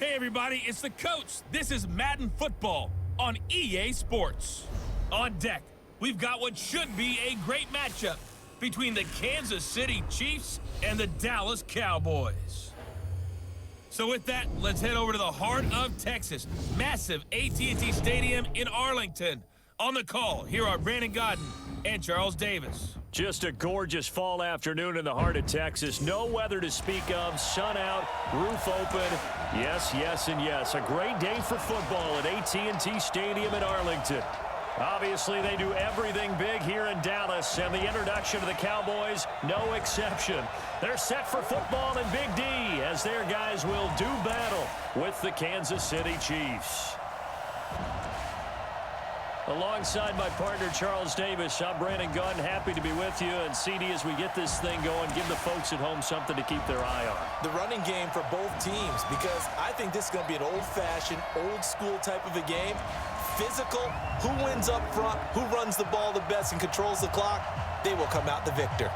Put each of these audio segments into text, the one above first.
Hey everybody, it's the coach. This is Madden Football on EA Sports. On deck, we've got what should be a great matchup between the Kansas City Chiefs and the Dallas Cowboys. So with that, let's head over to the heart of Texas. Massive AT&T Stadium in Arlington. On the call, here are Brandon Godden and Charles Davis. Just a gorgeous fall afternoon in the heart of Texas. No weather to speak of. Sun out, roof open. Yes, yes, and yes. A great day for football at AT&T Stadium in Arlington. Obviously, they do everything big here in Dallas, and the introduction of the Cowboys, no exception. They're set for football in Big D as their guys will do battle with the Kansas City Chiefs. Alongside my partner, Charles Davis, I'm Brandon Gunn. Happy to be with you. And CD, as we get this thing going, give the folks at home something to keep their eye on. The running game for both teams, because I think this is going to be an old-fashioned, old-school type of a game. Physical, who wins up front, who runs the ball the best and controls the clock, they will come out the victor.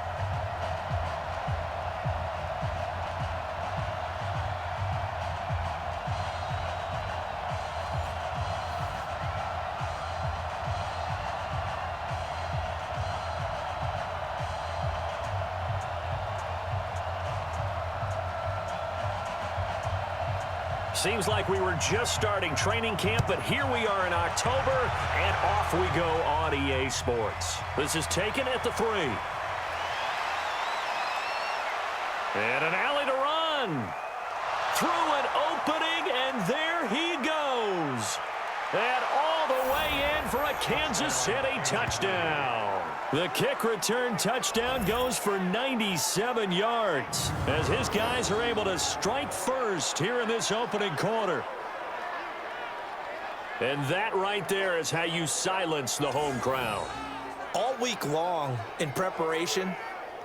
Seems like we were just starting training camp, but here we are in October, and off we go on EA Sports. This is taken at the 3. And an alley to run. Through an opening, and there he goes. And all the way in for a Kansas City touchdown. The kick return touchdown goes for 97 yards as his guys are able to strike first here in this opening quarter. And that right there is how you silence the home crowd. All week long in preparation,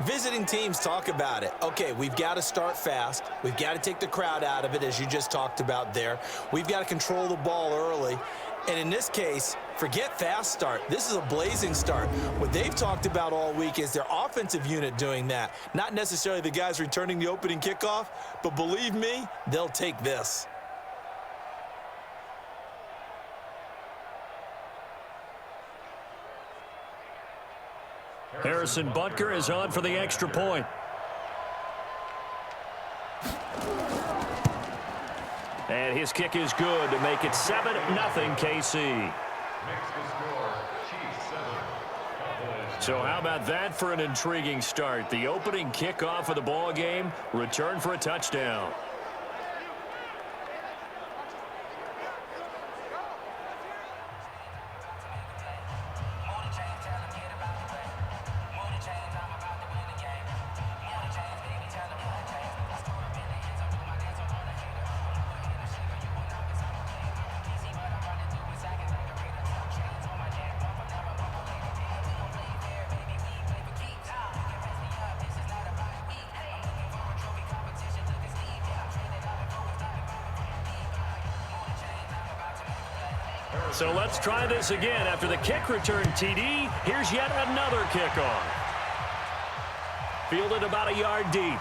visiting teams talk about it. Okay, we've got to start fast. We've got to take the crowd out of it, as you just talked about there. We've got to control the ball early. And in this case, forget fast start. This is a blazing start. What they've talked about all week is their offensive unit doing that. Not necessarily the guys returning the opening kickoff, but believe me, they'll take this. Harrison Butker is on for the extra point. And his kick is good to make it 7-0 KC. So how about that for an intriguing start? The opening kickoff of the ball game, return for a touchdown. So let's try this again. After the kick return TD, here's yet another kickoff. Fielded about a yard deep.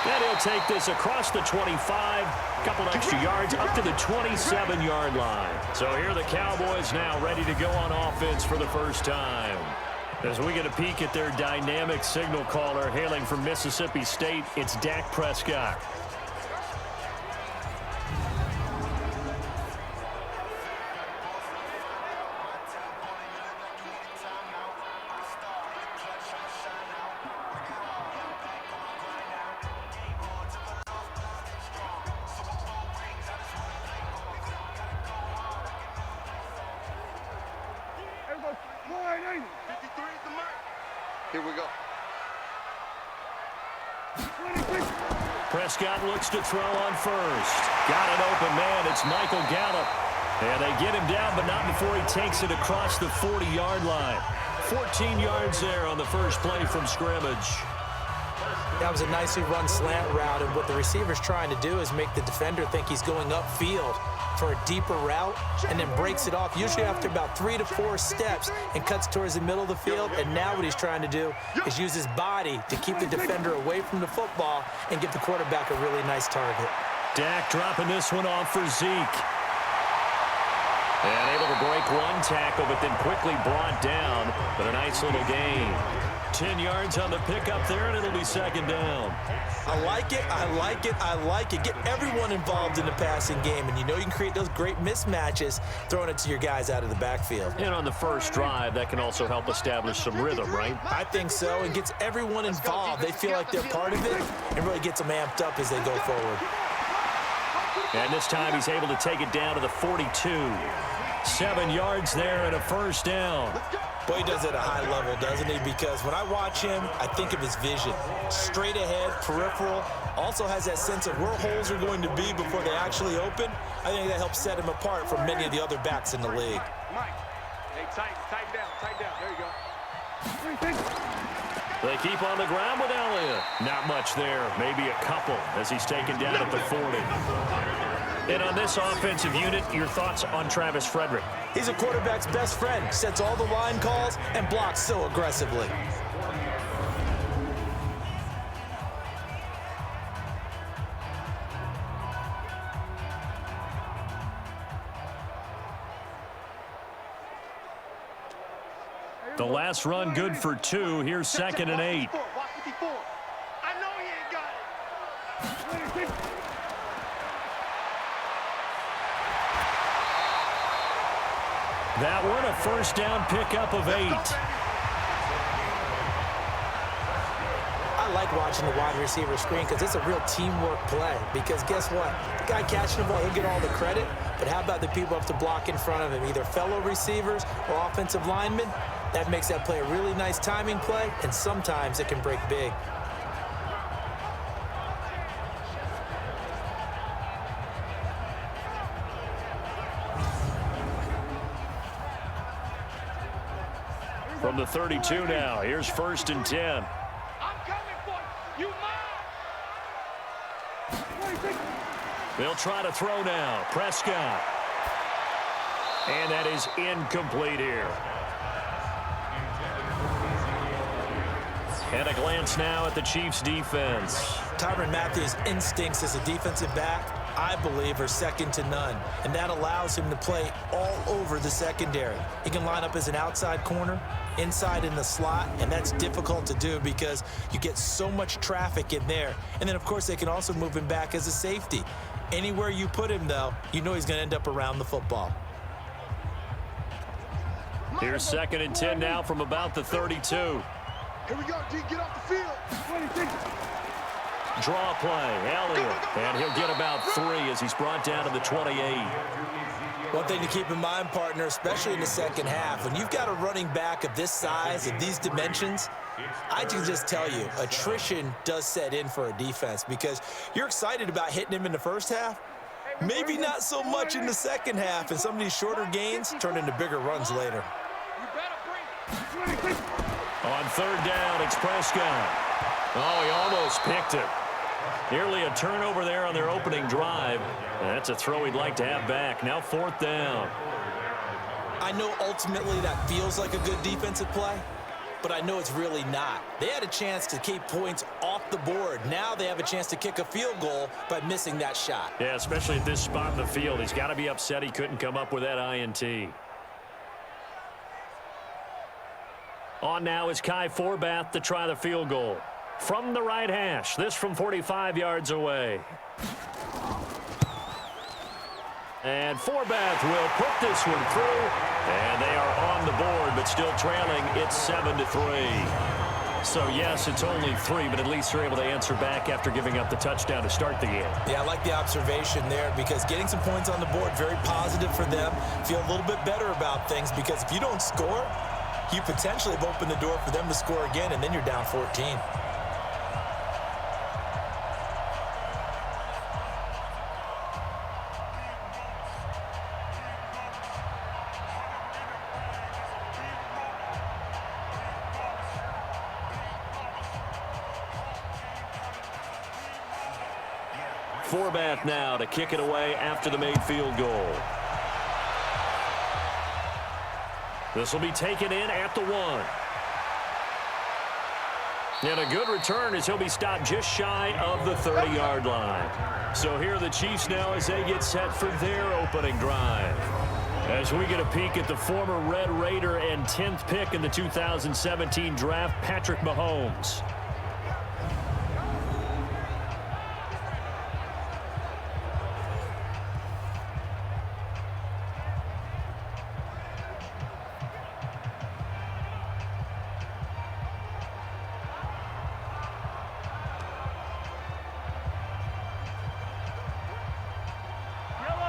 And he'll take this across the 25, a couple extra yards up to the 27-yard line. So here are the Cowboys now ready to go on offense for the first time. As we get a peek at their dynamic signal caller hailing from Mississippi State, it's Dak Prescott. Here we go. Prescott looks to throw on first. Got an open man. It's Michael Gallup. And they get him down, but not before he takes it across the 40-yard line. 14 yards there on the first play from scrimmage. That was a nicely run slant route, and what the receiver's trying to do is make the defender think he's going upfield for a deeper route, and then breaks it off, usually after about 3 to 4 steps, and cuts towards the middle of the field. And now what he's trying to do is use his body to keep the defender away from the football and give the quarterback a really nice target. Dak dropping this one off for Zeke. And able to break one tackle, but then quickly brought down. But a nice little gain. 10 yards on the pickup there, and it'll be second down. I like it, I like it, I like it. Get everyone involved in the passing game, and you know you can create those great mismatches throwing it to your guys out of the backfield. And on the first drive, that can also help establish some rhythm, right? I think so, and gets everyone involved. They feel like they're part of it, and really gets them amped up as they go forward. And this time he's able to take it down to the 42. 7 yards there and a first down. Boy, he does it at a high level, doesn't he? Because when I watch him, I think of his vision. Straight ahead, peripheral. Also has that sense of where holes are going to be before they actually open. I think that helps set him apart from many of the other backs in the league. Mike, hey, tighten down. There you go. They keep on the ground with Elliott. Not much there. Maybe a couple as he's taken down at the 40. And on this offensive unit, your thoughts on Travis Frederick? He's a quarterback's best friend. Sets all the line calls and blocks so aggressively. The last run good for 2. Here's 2nd and 8. I know he ain't got it. That one, a first down pickup of 8. I like watching the wide receiver screen because it's a real teamwork play. Because guess what? The guy catching the ball, he'll get all the credit. But how about the people up to block in front of him, either fellow receivers or offensive linemen? That makes that play a really nice timing play, and sometimes it can break big. From the 32 now, here's 1st and 10. I'm coming for you. You mine. They'll try to throw now. Prescott. And that is incomplete here. And a glance now at the Chiefs' defense. Tyrann Mathieu's instincts as a defensive back, I believe, are second to none. And that allows him to play all over the secondary. He can line up as an outside corner, inside in the slot, and that's difficult to do because you get so much traffic in there. And then, of course, they can also move him back as a safety. Anywhere you put him, though, you know he's going to end up around the football. Here's 2nd and 10 now from about the 32. Here we go, D. Get off the field. Draw play, Elliott. And he'll get about 3 as he's brought down to the 28. One thing to keep in mind, partner, especially in the second half, when you've got a running back of this size, of these dimensions, I can just tell you, attrition does set in for a defense because you're excited about hitting him in the first half. Maybe not so much in the second half, and some of these shorter gains turn into bigger runs later. On 3rd down, it's Prescott. Oh, he almost picked it. Nearly a turnover there on their opening drive. That's a throw he'd like to have back. Now 4th down. I know ultimately that feels like a good defensive play, but I know it's really not. They had a chance to keep points off the board. Now they have a chance to kick a field goal by missing that shot. Yeah, especially at this spot in the field. He's got to be upset he couldn't come up with that INT. On now is Kai Forbath to try the field goal. From the right hash, this from 45 yards away. And Forbath will put this one through. And they are on the board, but still trailing. It's 7-3. So, yes, it's only 3, but at least they're able to answer back after giving up the touchdown to start the game. Yeah, I like the observation there because getting some points on the board, very positive for them. Feel a little bit better about things because if you don't score, you potentially have opened the door for them to score again, and then you're down 14. Forbath now to kick it away after the made field goal. This will be taken in at the 1. And a good return as he'll be stopped just shy of the 30-yard line. So here are the Chiefs now as they get set for their opening drive. As we get a peek at the former Red Raider and 10th pick in the 2017 draft, Patrick Mahomes.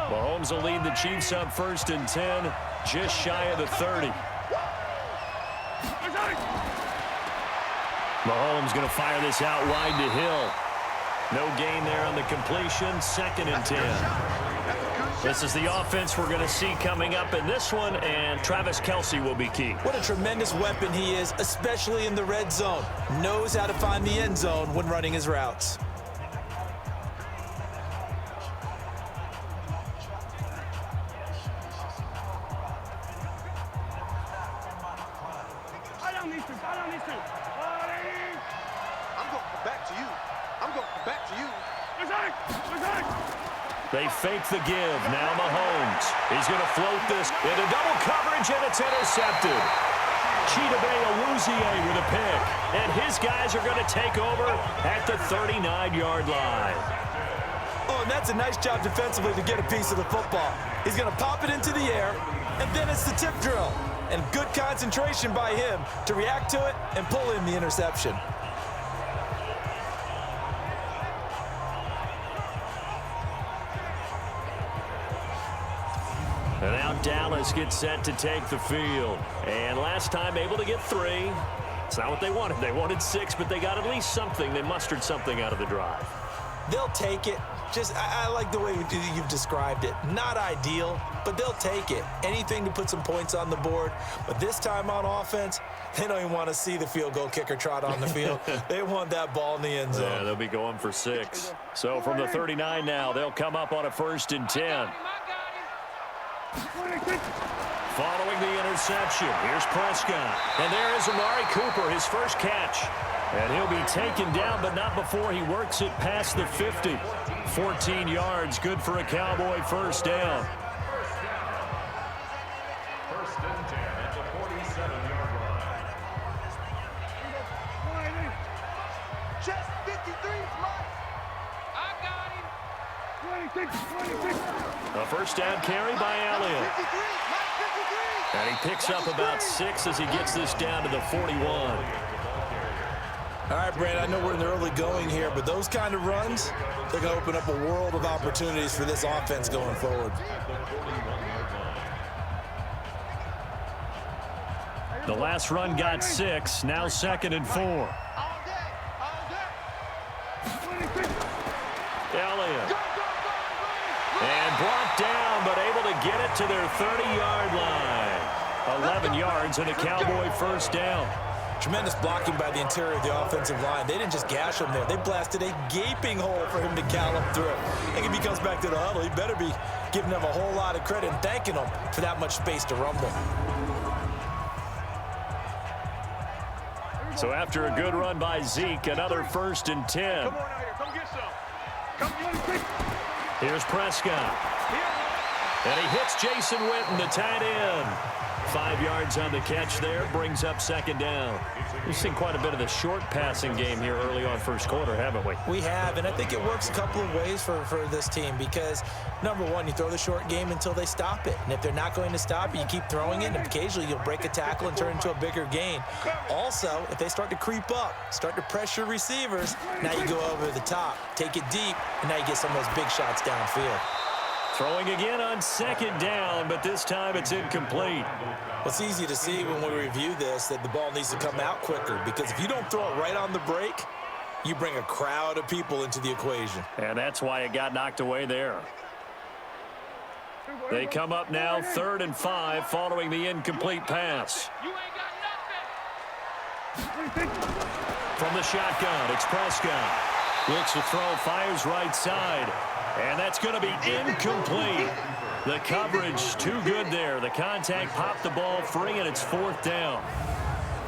Mahomes will lead the Chiefs up 1st and 10, just shy of the 30. Mahomes going to fire this out wide to Hill. No gain there on the completion, 2nd and 10. This is the offense we're going to see coming up in this one, and Travis Kelce will be key. What a tremendous weapon he is, especially in the red zone. Knows how to find the end zone when running his routes. They fake the give. Now Mahomes. He's going to float this into double coverage, and it's intercepted. Chidobe Awuzie with a pick. And his guys are going to take over at the 39-yard line. Oh, and that's a nice job defensively to get a piece of the football. He's going to pop it into the air, and then it's the tip drill. And good concentration by him to react to it and pull in the interception. And now Dallas gets set to take the field. And last time able to get 3. It's not what they wanted. They wanted 6, but they got at least something. They mustered something out of the drive. They'll take it. I like the way you've described it. Not ideal, but they'll take it. Anything to put some points on the board. But this time on offense, they don't even want to see the field goal kicker trot on the field. They want that ball in the end zone. Yeah, they'll be going for 6. So from the 39 now, they'll come up on a 1st and 10. Following the interception, here's Prescott. And there is Amari Cooper, his first catch. And he'll be taken down, but not before he works it past the 50. 14 yards, good for a Cowboy first down. 1st and 10 at the 47-yard line. Just 53, Mike. I got him. 26. A first down carry by Elliott. 53, Mike, 53. And he picks up about 6 as he gets this down to the 41. All right, Brad, I know we're in the early going here, but those kind of runs, they're going to open up a world of opportunities for this offense going forward. The last run got 6, now 2nd and 4. Elliott. And brought down, but able to get it to their 30-yard line. 11 yards and a Cowboy first down. Tremendous blocking by the interior of the offensive line. They didn't just gash him there. They blasted a gaping hole for him to gallop through. I think if he comes back to the huddle, he better be giving them a whole lot of credit and thanking them for that much space to rumble. So after a good run by Zeke, another 1st and 10. Come on out here. Come get some. Here's Prescott. And he hits Jason Witten, the tight end. 5 yards on the catch there, brings up 2nd down. We've seen quite a bit of the short passing game here early on first quarter, haven't we? We have, and I think it works a couple of ways for this team because, number one, you throw the short game until they stop it. And if they're not going to stop it, you keep throwing it, and occasionally you'll break a tackle and turn into a bigger gain. Also, if they start to creep up, start to pressure receivers, now you go over the top, take it deep, and now you get some of those big shots downfield. Throwing again on 2nd down, but this time it's incomplete. Well, it's easy to see when we review this that the ball needs to come out quicker because if you don't throw it right on the break, you bring a crowd of people into the equation. And that's why it got knocked away there. They come up now 3rd and 5 following the incomplete pass. You ain't got nothing. From the shotgun, it's Prescott. Looks to throw, fires right side. And that's going to be incomplete. The coverage too good there. The contact popped the ball free, and it's 4th down.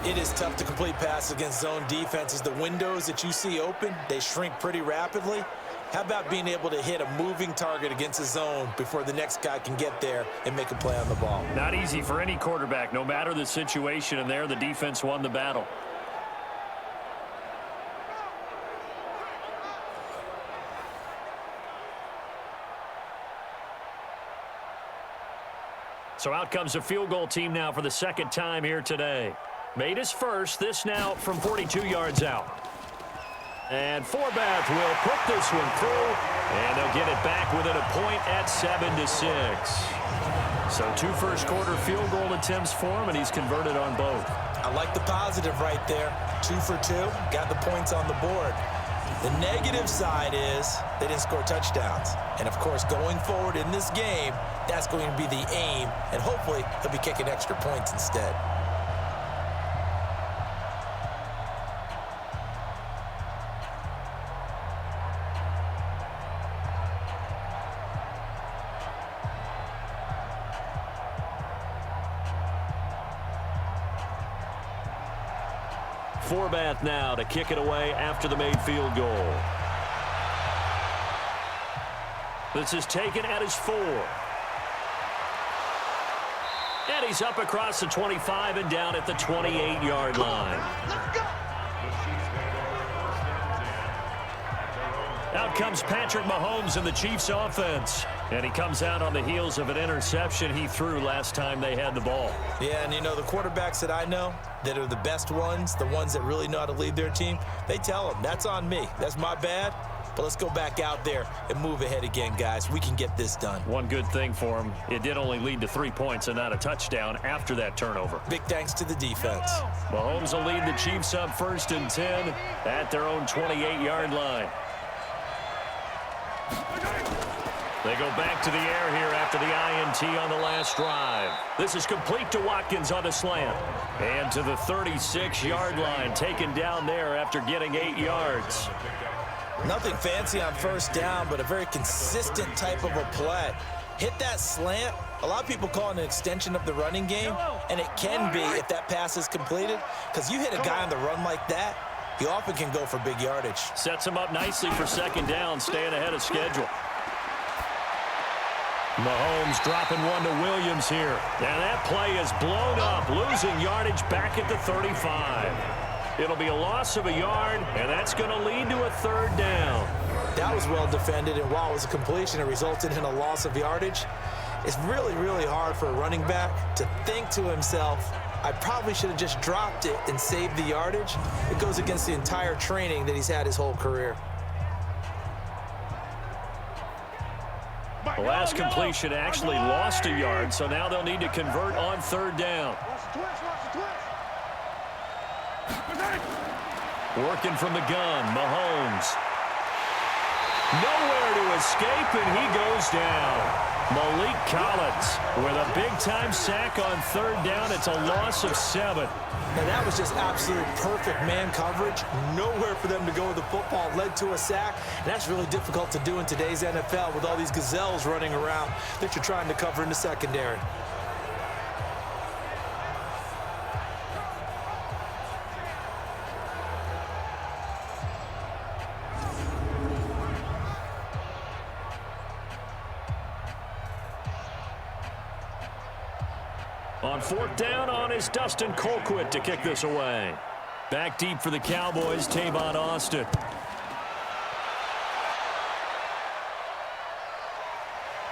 It is tough to complete passes against zone defenses. The windows that you see open, they shrink pretty rapidly. How about being able to hit a moving target against a zone before the next guy can get there and make a play on the ball? Not easy for any quarterback, no matter the situation, and there the defense won the battle. So out comes a field goal team now for the second time here today. Made his first, this now from 42 yards out. And Forbath will put this one through, and they'll get it back within a point at 7-6. So 2 first-quarter field goal attempts for him, and he's converted on both. I like the positive right there. 2 for 2, got the points on the board. The negative side is they didn't score touchdowns. And, of course, going forward in this game, that's going to be the aim, and hopefully he'll be kicking extra points instead. Forbath now to kick it away after the made field goal. This is taken at his 4. And he's up across the 25 and down at the 28-yard line. Out comes Patrick Mahomes in the Chiefs offense. And he comes out on the heels of an interception he threw last time they had the ball. Yeah, and you know, the quarterbacks that I know that are the best ones, the ones that really know how to lead their team, they tell them, that's on me. That's my bad. But let's go back out there and move ahead again, guys. We can get this done. One good thing for him, it did only lead to 3 points and not a touchdown after that turnover. Big thanks to the defense. Mahomes will lead the Chiefs up 1st and 10 at their own 28-yard line. They go back to the air here after the INT on the last drive. This is complete to Watkins on the slant. And to the 36-yard line, taken down there after getting 8 yards. Nothing fancy on first down, but a very consistent type of a play. Hit that slant. A lot of people call it an extension of the running game, and it can be if that pass is completed, because you hit a guy on the run like that, he often can go for big yardage. Sets him up nicely for second down, staying ahead of schedule. Mahomes dropping one to Williams here. And that play is blown up, losing yardage back at the 35. It'll be a loss of a yard, and that's going to lead to a 3rd down. That was well defended, and while it was a completion, it resulted in a loss of yardage. It's really, really hard for a running back to think to himself, I probably should have just dropped it and saved the yardage. It goes against the entire training that he's had his whole career. The last completion actually lost a yard, so now they'll need to convert on 3rd down. Working from the gun, Mahomes. Nowhere to escape, and he goes down. Malik Collins with a big-time sack on 3rd down. It's a loss of 7. Now, that was just absolute perfect man coverage. Nowhere for them to go with the football. Led to a sack. And that's really difficult to do in today's NFL with all these gazelles running around that you're trying to cover in the secondary. On 4th down on is Dustin Colquitt to kick this away. Back deep for the Cowboys, Tavon Austin.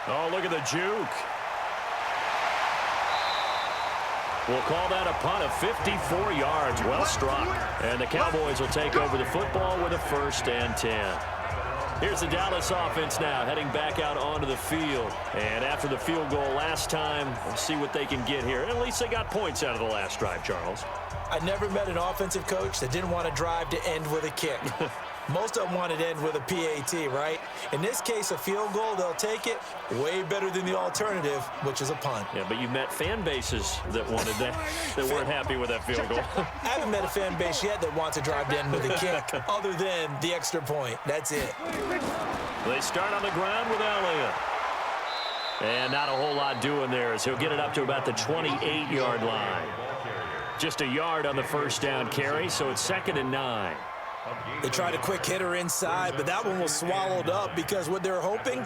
Oh, look at the juke. We'll call that a punt of 54 yards. Well struck. And the Cowboys will take over the football with a 1st and 10. Here's the Dallas offense now heading back out onto the field. And after the field goal last time, we'll see what they can get here. At least they got points out of the last drive, Charles. I never met an offensive coach that didn't want to drive to end with a kick. Most of them wanted to end with a PAT, right? In this case, a field goal, they'll take it. Way better than the alternative, which is a punt. Yeah, but you met fan bases that wanted that, that weren't happy with that field goal. I haven't met a fan base yet that wants to drive to end with a kick, other than the extra point. That's it. They start on the ground with Elliott. And not a whole lot doing there as he'll get it up to about the 28-yard line. Just a yard on the first down carry, so it's 2nd and 9. They tried a quick hitter inside, but that one was swallowed up because what they're hoping,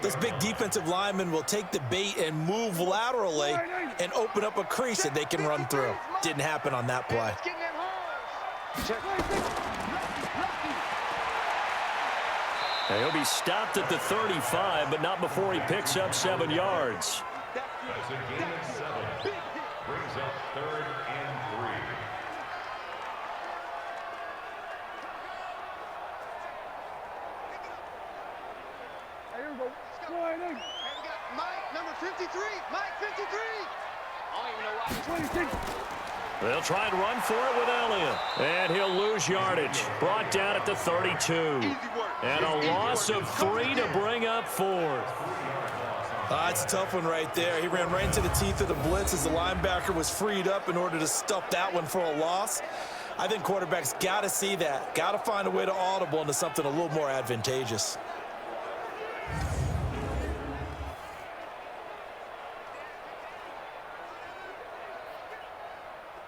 this big defensive lineman will take the bait and move laterally and open up a crease that they can run through. Didn't happen on that play. Now he'll be stopped at the 35, but not before he picks up 7 yards. That's a gain of 7. Brings up 3rd and 3. Mike, number 53. Mike, 53. I don't even know why. 26. They'll try and run for it with Elliott. And he'll lose yardage. Brought down at the 32. And a loss of 3 to bring up 4th. It's a tough one right there. He ran right into the teeth of the blitz as the linebacker was freed up in order to stuff that one for a loss. I think quarterbacks got to see that. Got to find a way to audible into something a little more advantageous.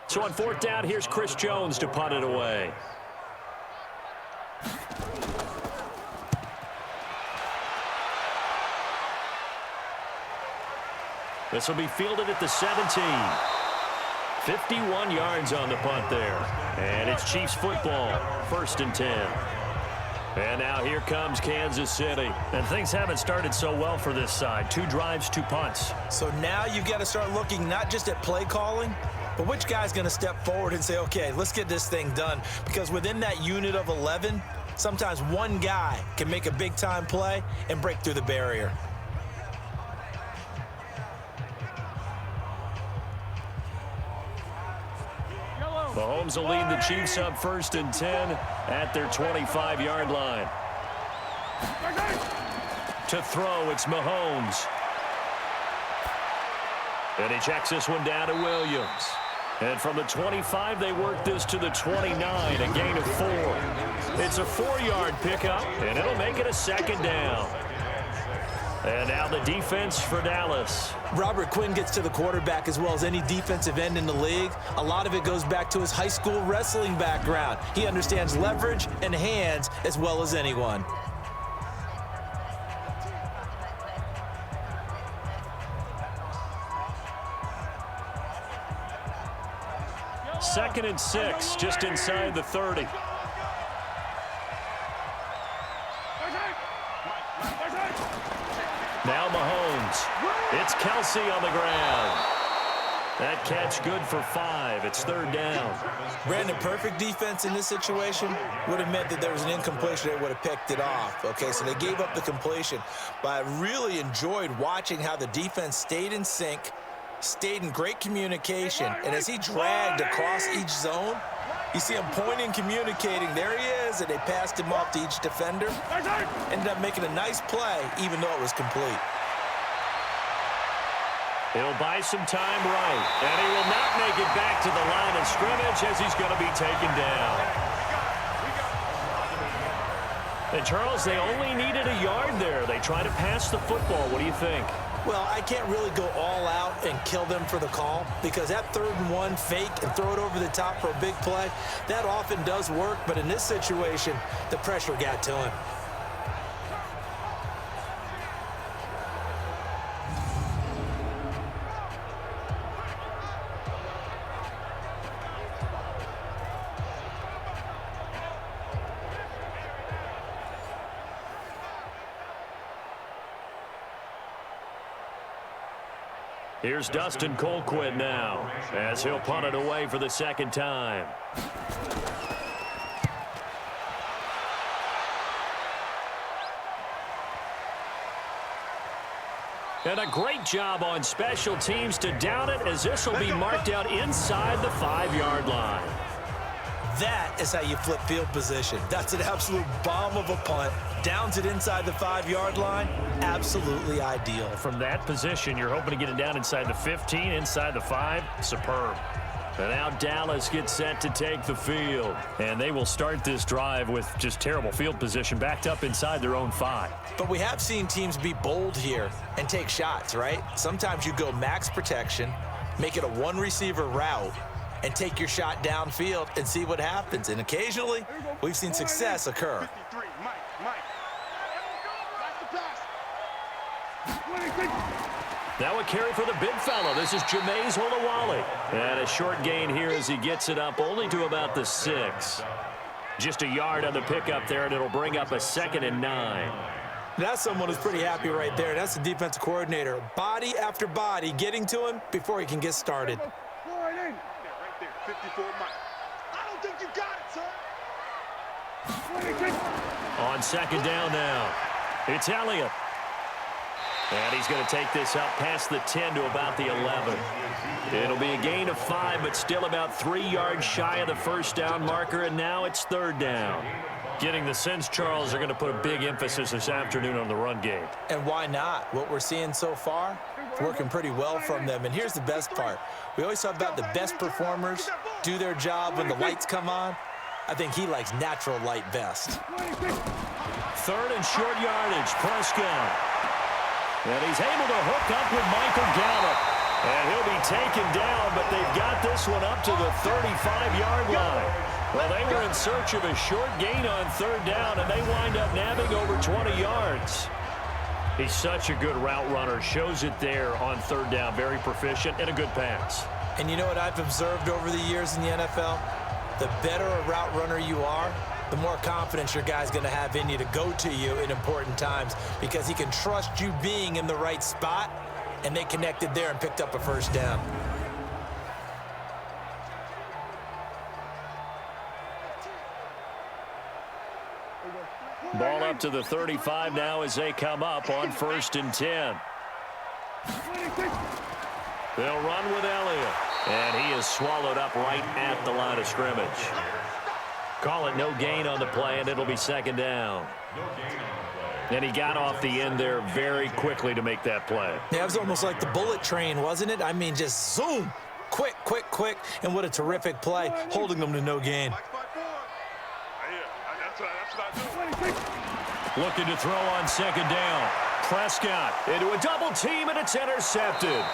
So on 4th down, here's Chris Jones to punt it away. This will be fielded at the 17. 51 yards on the punt there. And it's Chiefs football, 1st and 10. And now here comes Kansas City. And things haven't started so well for this side. 2 drives, 2 punts. So now you've got to start looking not just at play calling, but which guy's going to step forward and say, okay, let's get this thing done. Because within that unit of 11, sometimes one guy can make a big-time play and break through the barrier. Mahomes will lead the Chiefs up 1st and 10 at their 25-yard line. To throw, it's Mahomes. And he checks this one down to Williams. And from the 25, they work this to the 29, a gain of 4. It's a 4-yard pickup, and it'll make it a 2nd down. And now the defense for Dallas. Robert Quinn gets to the quarterback as well as any defensive end in the league. A lot of it goes back to his high school wrestling background. He understands leverage and hands as well as anyone. Second and 6, just inside the 30. Now Mahomes. It's Kelsey on the ground. That catch good for 5. It's 3rd down. Brandon, perfect defense in this situation would have meant that there was an incompletion. They would have picked it off. Okay, so they gave up the completion. But I really enjoyed watching how the defense stayed in sync, stayed in great communication. And as he dragged across each zone, you see him pointing, communicating. There he is, and they passed him off to each defender. Ended up making a nice play, even though it was complete. He'll buy some time right, and he will not make it back to the line of scrimmage as he's going to be taken down. And, Charles, they only needed a yard there. They tried to pass the football. What do you think? Well, I can't really go all out and kill them for the call because that 3rd and 1 fake and throw it over the top for a big play, that often does work. But in this situation, the pressure got to him. Here's Dustin Colquitt now as he'll punt it away for the 2nd time. And a great job on special teams to down it as this will be marked out inside the 5-yard line. That is how you flip field position. That's an absolute bomb of a punt. Downs it inside the 5-yard line. Absolutely ideal. From that position, you're hoping to get it down inside the 15, inside the 5. Superb. And now Dallas gets set to take the field. And they will start this drive with just terrible field position backed up inside their own 5. But we have seen teams be bold here and take shots, right? Sometimes you go max protection, make it a 1-receiver route, and take your shot downfield and see what happens. And occasionally, we've seen success occur. 53, Mike. That's the pass. Now a carry for the big fella. This is Jameis Olawale. And a short gain here as he gets it up only to about the 6. Just a yard on the pickup there, and it'll bring up a 2nd and 9. That's someone who's pretty happy right there. That's the defensive coordinator. Body after body getting to him before he can get started. Right there, 54, Mike. I don't think you got it, sir. On 2nd down now, it's Elliott. And he's going to take this up past the 10 to about the 11. It'll be a gain of 5, but still about 3 yards shy of the first down marker, and now it's 3rd down. Getting the sense Charles are going to put a big emphasis this afternoon on the run game. And why not? What we're seeing so far, it's working pretty well from them. And here's the best part. We always talk about the best performers do their job when the lights come on. I think he likes natural light best. 3rd and short yardage, Prescott. And he's able to hook up with Michael Gallup. And he'll be taken down, but they've got this one up to the 35-yard line. Well, they were in search of a short gain on 3rd down, and they wind up nabbing over 20 yards. He's such a good route runner. Shows it there on 3rd down. Very proficient and a good pass. And you know what I've observed over the years in the NFL? The better a route runner you are, the more confidence your guy's going to have in you to go to you in important times because he can trust you being in the right spot, and they connected there and picked up a 1st down. Ball up to the 35 now as they come up on 1st and 10. They'll run with Elliott, and he is swallowed up right at the line of scrimmage. Call it no gain on the play, and it'll be 2nd down. And he got off the end there very quickly to make that play. Yeah, it was almost like the bullet train, wasn't it? I mean, just zoom, quick, and what a terrific play, holding them to no gain. Looking to throw on 2nd down. Prescott into a double team, and it's intercepted.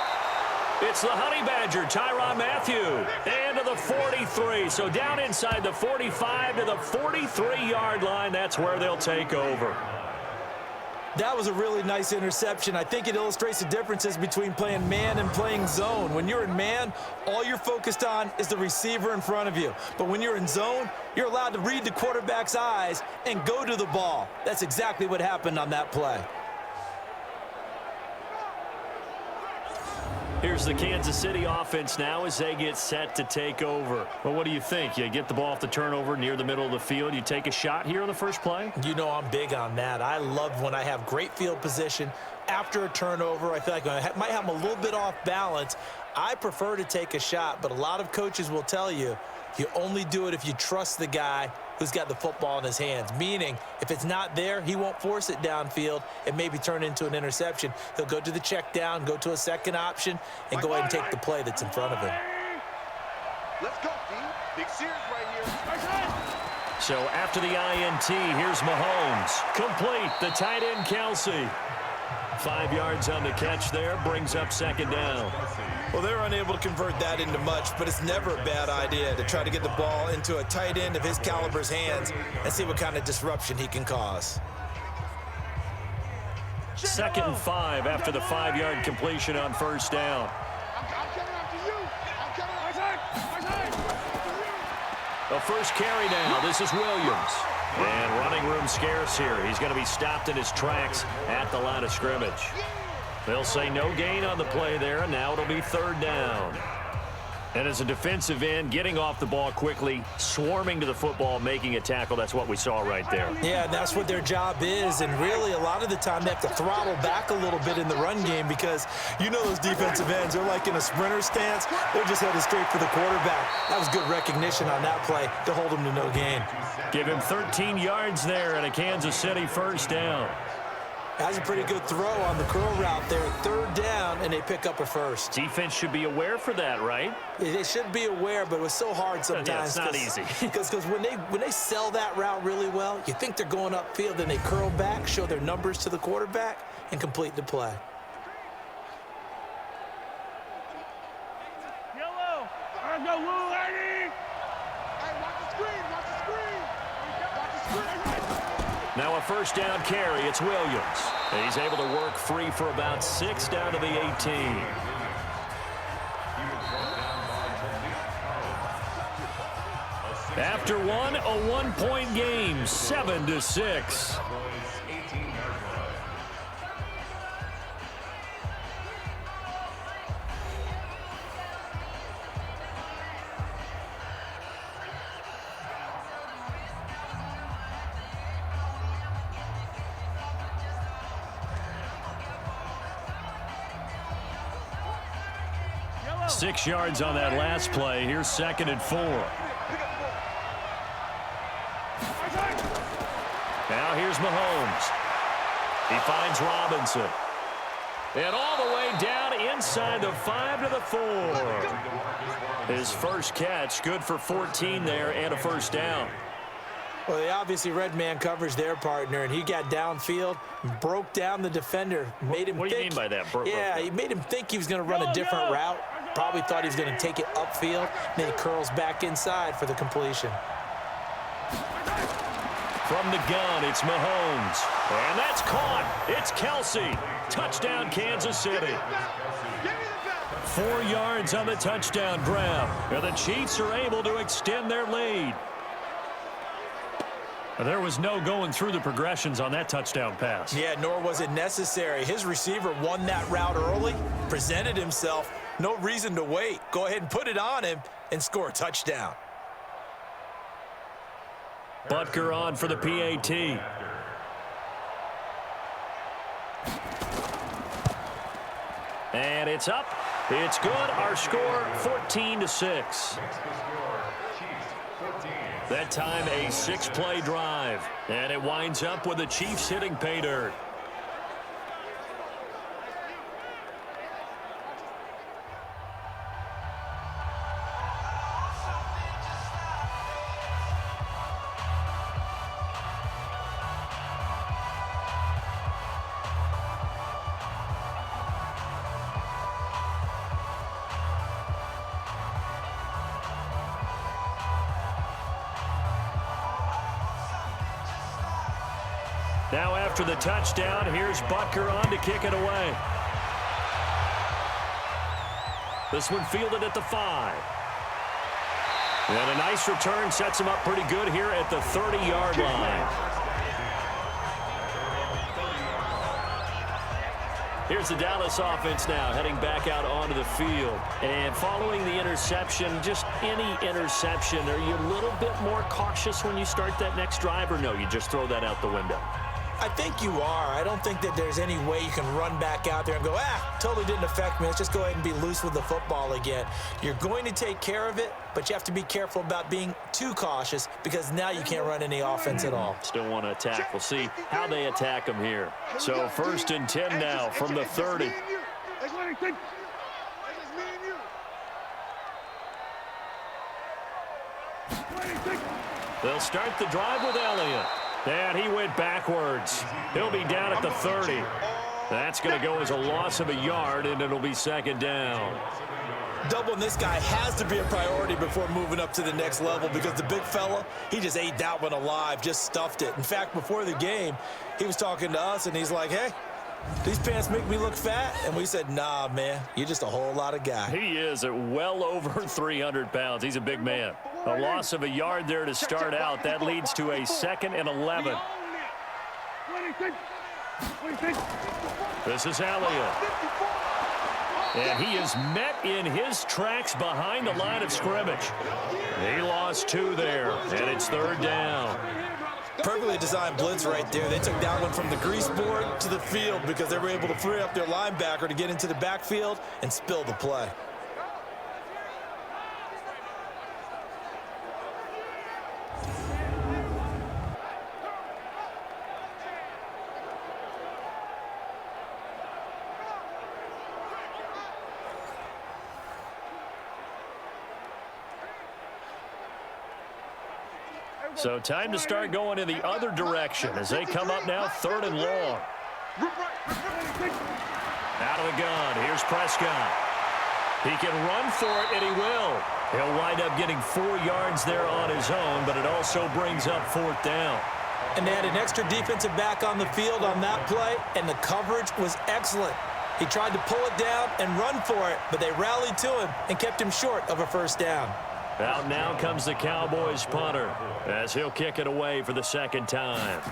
It's the Honey Badger, Tyrann Mathieu, and to the 43. So down inside the 45 to the 43-yard line. That's where they'll take over. That was a really nice interception. I think it illustrates the differences between playing man and playing zone. When you're in man, all you're focused on is the receiver in front of you. But when you're in zone, you're allowed to read the quarterback's eyes and go to the ball. That's exactly what happened on that play. Here's the Kansas City offense now as they get set to take over. Well, what do you think? You get the ball off the turnover near the middle of the field. You take a shot here on the first play? You know I'm big on that. I love when I have great field position. After a turnover, I feel like I might have them a little bit off balance. I prefer to take a shot, but a lot of coaches will tell you, you only do it if you trust the guy who's got the football in his hands. Meaning, if it's not there, he won't force it downfield and maybe turn into an interception. He'll go to the check down, go to a second option, and go ahead and take the play that's in front of him. Let's go, D. Big Sears right here. So after the INT, here's Mahomes. Complete, the tight end Kelsey. 5 yards on the catch there, brings up 2nd down. Well, they're unable to convert that into much, but it's never a bad idea to try to get the ball into a tight end of his caliber's hands and see what kind of disruption he can cause. 2nd and 5 after the 5-yard completion on 1st down. I'm coming after you. I'm coming after you. A first carry now. This is Williams. And running room scarce here. He's going to be stopped in his tracks at the line of scrimmage. They'll say no gain on the play there, and now it'll be 3rd down. And as a defensive end, getting off the ball quickly, swarming to the football, making a tackle, that's what we saw right there. Yeah, that's what their job is, and really a lot of the time they have to throttle back a little bit in the run game because you know those defensive ends, they're like in a sprinter stance. They're just headed straight for the quarterback. That was good recognition on that play to hold him to no gain. Give him 13 yards there and a Kansas City 1st down. That's a pretty good throw on the curl route there. 3rd down, and they pick up a 1st. Defense should be aware for that, right? They should be aware, but it was so hard sometimes. Yeah, it's not easy. Because when they sell that route really well, you think they're going upfield, then they curl back, show their numbers to the quarterback, and complete the play. Yellow. Let's go, Lou. first down carry. It's Williams. He's able to work free for about 6 down to the 18. After one, a one-point game, 7-6. Yellow. 6 yards on that last play. Here's 2nd and 4. Now here's Mahomes. He finds Robinson. And all the way down inside the 5 to the 4. His first catch, good for 14 there and a first down. Well, they obviously read man coverage their partner, and he got downfield, broke down the defender, made him What do you mean by that? Yeah, he made him think he was going to run a different route. Probably thought he was going to take it upfield. Then he curls back inside for the completion. From the gun, it's Mahomes. And that's caught. It's Kelsey. Touchdown, Kansas City. 4 yards on the touchdown grab. And the Chiefs are able to extend their lead. There was no going through the progressions on that touchdown pass. Yeah, nor was it necessary. His receiver won that route early, presented himself. No reason to wait. Go ahead and put it on him and score a touchdown. Butker on for the PAT. And it's up. It's good. Our score, 14-6. That time, a 6-play drive. And it winds up with the Chiefs hitting pay dirt. Now after the touchdown, here's Butker on to kick it away. This one fielded at the 5. And a nice return sets him up pretty good here at the 30-yard line. Here's the Dallas offense now heading back out onto the field. And following the interception, just any interception, are you a little bit more cautious when you start that next drive, or no, you just throw that out the window? I think you are. I don't think that there's any way you can run back out there and go, totally didn't affect me. Let's just go ahead and be loose with the football again. You're going to take care of it, but you have to be careful about being too cautious because now you can't run any offense at all. Still want to attack. We'll see how they attack them here. So 1st and 10 now from the 30. They'll start the drive with Elliott. And he went backwards. He'll be down at the 30. That's going to go as a loss of a yard, and it'll be 2nd down. Doubling this guy has to be a priority before moving up to the next level because the big fella, he just ate that one alive, just stuffed it. In fact, before the game, he was talking to us, and he's like, hey, these pants make me look fat? And we said, nah, man, you're just a whole lot of guy. He is at well over 300 pounds. He's a big man. A loss of a yard there to start out. That leads to a 2nd and 11. This is Elliott. And he is met in his tracks behind the line of scrimmage. He lost 2 there, and it's 3rd down. Perfectly designed blitz right there. They took that one from the grease board to the field because they were able to free up their linebacker to get into the backfield and spill the play. So time to start going in the other direction as they come up now 3rd and long. Out of the gun. Here's Prescott. He can run for it, and he will. He'll wind up getting 4 yards there on his own, but it also brings up 4th down. And they had an extra defensive back on the field on that play, and the coverage was excellent. He tried to pull it down and run for it, but they rallied to him and kept him short of a first down. Out now comes the Cowboys punter as he'll kick it away for the second time.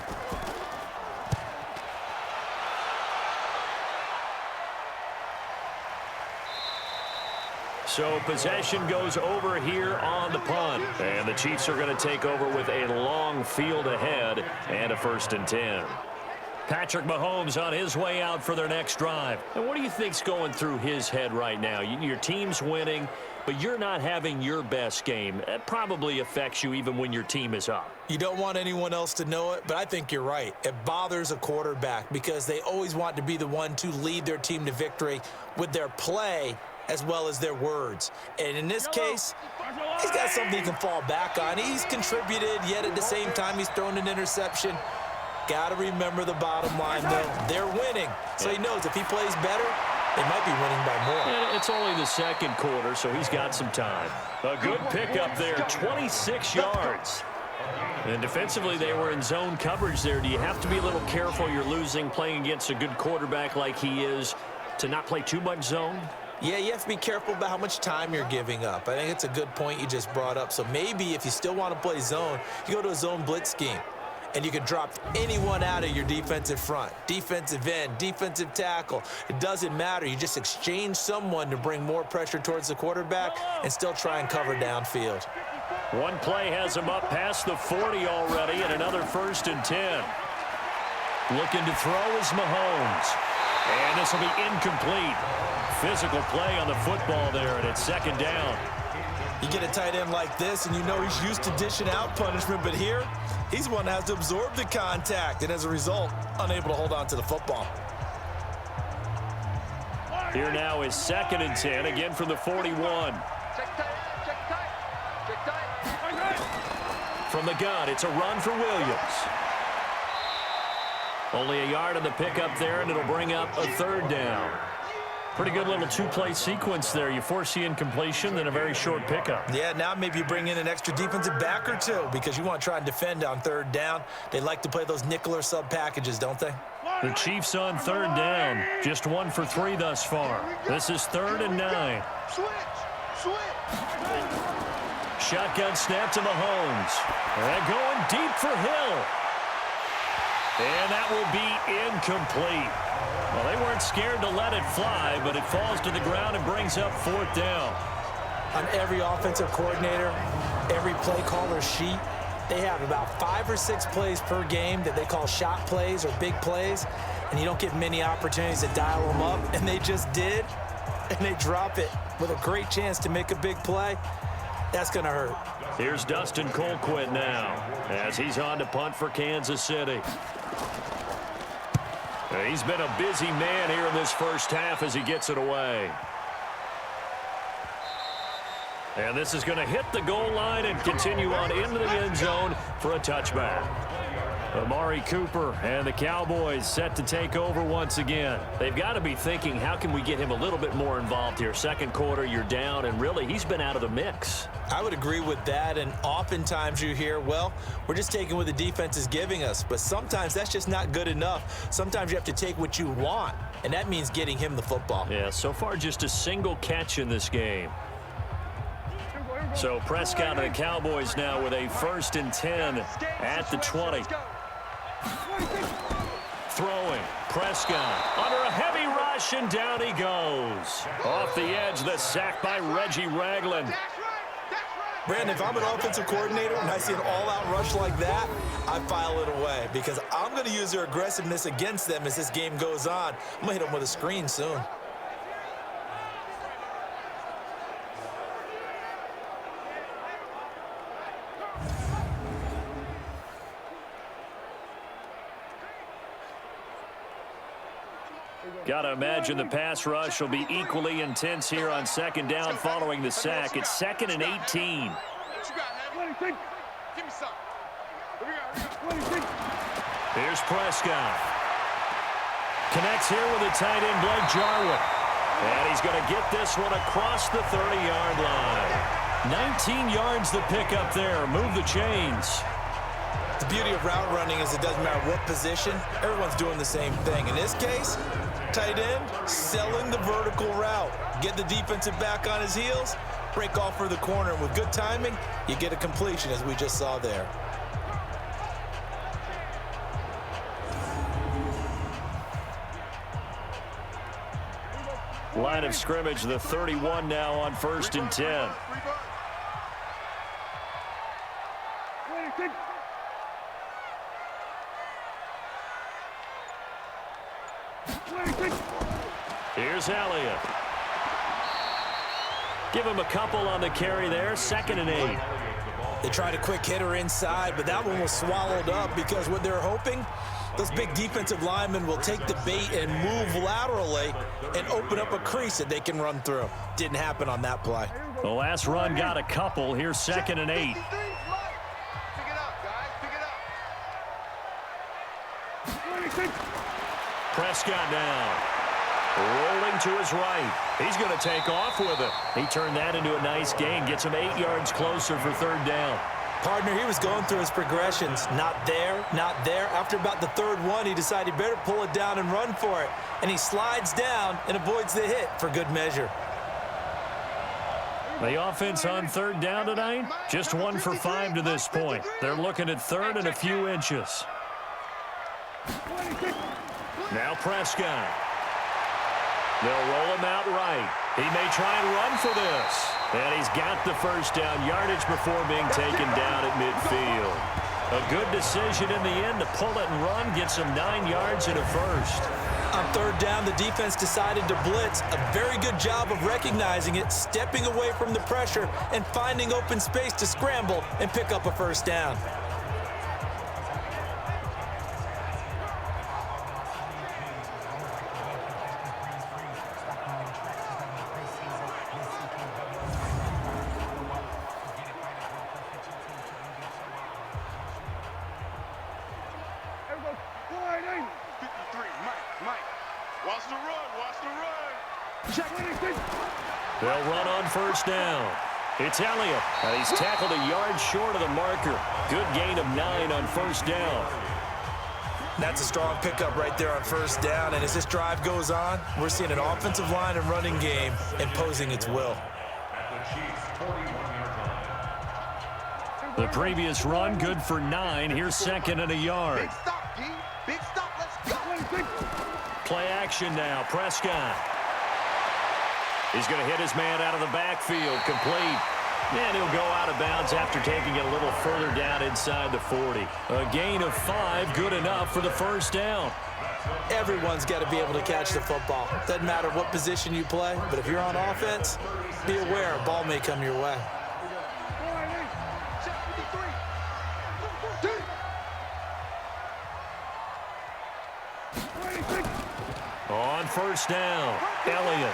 So possession goes over here on the punt. And the Chiefs are going to take over with a long field ahead and a 1st and 10. Patrick Mahomes on his way out for their next drive. And what do you think's going through his head right now? Your team's winning, but you're not having your best game. That probably affects you even when your team is up. You don't want anyone else to know it, but I think you're right. It bothers a quarterback because they always want to be the one to lead their team to victory with their play as well as their words. And in this case, he's got something he can fall back on. He's contributed, yet at the same time he's thrown an interception. Got to remember the bottom line, though. They're winning. So he knows if he plays better, they might be winning by more. And it's only the second quarter, so he's got some time. A good pickup there, 26 yards. And defensively, they were in zone coverage there. Do you have to be a little careful you're losing playing against a good quarterback like he is to not play too much zone? Yeah, you have to be careful about how much time you're giving up. I think it's a good point you just brought up. So maybe if you still want to play zone, you go to a zone blitz scheme. And you can drop anyone out of your defensive front, defensive end, defensive tackle. It doesn't matter. You just exchange someone to bring more pressure towards the quarterback and still try and cover downfield. One play has him up past the 40 already, and another 1st and 10. Looking to throw is Mahomes. And this will be incomplete. Physical play on the football there, and it's 2nd down. You get a tight end like this, and you know he's used to dishing out punishment, but here, he's the one that has to absorb the contact, and as a result, unable to hold on to the football. Here now is 2nd and 10, again from the 41. From the gun, it's a run for Williams. Only a yard on the pickup there, and it'll bring up a 3rd down. Pretty good little 2-play sequence there. You force the incompletion, then a very short pickup. Yeah, now maybe you bring in an extra defensive back or two because you want to try and defend on 3rd down. They like to play those nickel or sub packages, don't they? The Chiefs on 3rd down. Just 1 for 3 thus far. This is 3rd and 9. Switch. Shotgun snap to Mahomes. And going deep for Hill. And that will be incomplete. Well, they weren't scared to let it fly, but it falls to the ground and brings up 4th down. On every offensive coordinator, every play caller sheet, they have about 5 or 6 plays per game that they call shot plays or big plays, and you don't get many opportunities to dial them up, and they just did, and they drop it with a great chance to make a big play. That's going to hurt. Here's Dustin Colquitt now as he's on to punt for Kansas City. He's been a busy man here in this first half as he gets it away. And this is going to hit the goal line and continue on into the end zone for a touchback. Amari Cooper and the Cowboys set to take over once again. They've got to be thinking, how can we get him a little bit more involved here? Second quarter, you're down, and really, he's been out of the mix. I would agree with that, and oftentimes you hear, well, we're just taking what the defense is giving us, but sometimes that's just not good enough. Sometimes you have to take what you want, and that means getting him the football. Yeah, so far just a single catch in this game. So Prescott and the Cowboys now with a 1st and 10 at the 20. Throwing, Prescott under a heavy rush, and down he goes. Off the edge, the sack by Reggie Ragland. Brandon, if I'm an offensive coordinator and I see an all-out rush like that, I file it away because I'm going to use their aggressiveness against them as this game goes on. I'm going to hit them with a screen soon. Got to imagine the pass rush will be equally intense here on 2nd down following the sack. It's 2nd and 18. Here's Prescott. Connects here with the tight end, Blake Jarwin. And he's going to get this one across the 30-yard line. 19 yards the pickup there. Move the chains. The beauty of route running is it doesn't matter what position, everyone's doing the same thing. In this case, tight end, selling the vertical route. Get the defensive back on his heels, break off for the corner, and with good timing, you get a completion as we just saw there. Line of scrimmage, the 31 now on 1st and 10. Here's Elliott. Give him a couple on the carry there, 2nd and 8. They tried a quick hitter inside, but that one was swallowed up because what they're hoping, those big defensive linemen will take the bait and move laterally and open up a crease that they can run through. Didn't happen on that play. The last run got a couple. Here's 2nd and 8. Pick it up, guys. Pick it up. Prescott now. Rolling to his right. He's going to take off with it. He turned that into a nice gain. Gets him 8 yards closer for 3rd down. Partner, he was going through his progressions. Not there, not there. After about the 3rd one, he decided he better pull it down and run for it. And he slides down and avoids the hit for good measure. The offense on 3rd down tonight, just 1 for 5 to this point. They're looking at 3rd and a few inches. Now Prescott. They'll roll him out right. He may try and run for this. And he's got the 1st down yardage before being taken down at midfield. A good decision in the end to pull it and run. Gets him 9 yards and a 1st. On 3rd down, the defense decided to blitz. A very good job of recognizing it, stepping away from the pressure, and finding open space to scramble and pick up a 1st down. They'll run on 1st down. It's Elliott. He's tackled a yard short of the marker. Good gain of 9 on 1st down. That's a strong pickup right there on 1st down. And as this drive goes on, we're seeing an offensive line and running game imposing its will. The previous run, good for 9. Here's 2nd and a yard. Big stop, D. Big stop. Let's go. Play action now. Prescott. He's going to hit his man out of the backfield. Complete. And he'll go out of bounds after taking it a little further down inside the 40. A gain of 5, good enough for the 1st down. Everyone's got to be able to catch the football. Doesn't matter what position you play, but if you're on offense, be aware a ball may come your way. On 1st down, Elliott.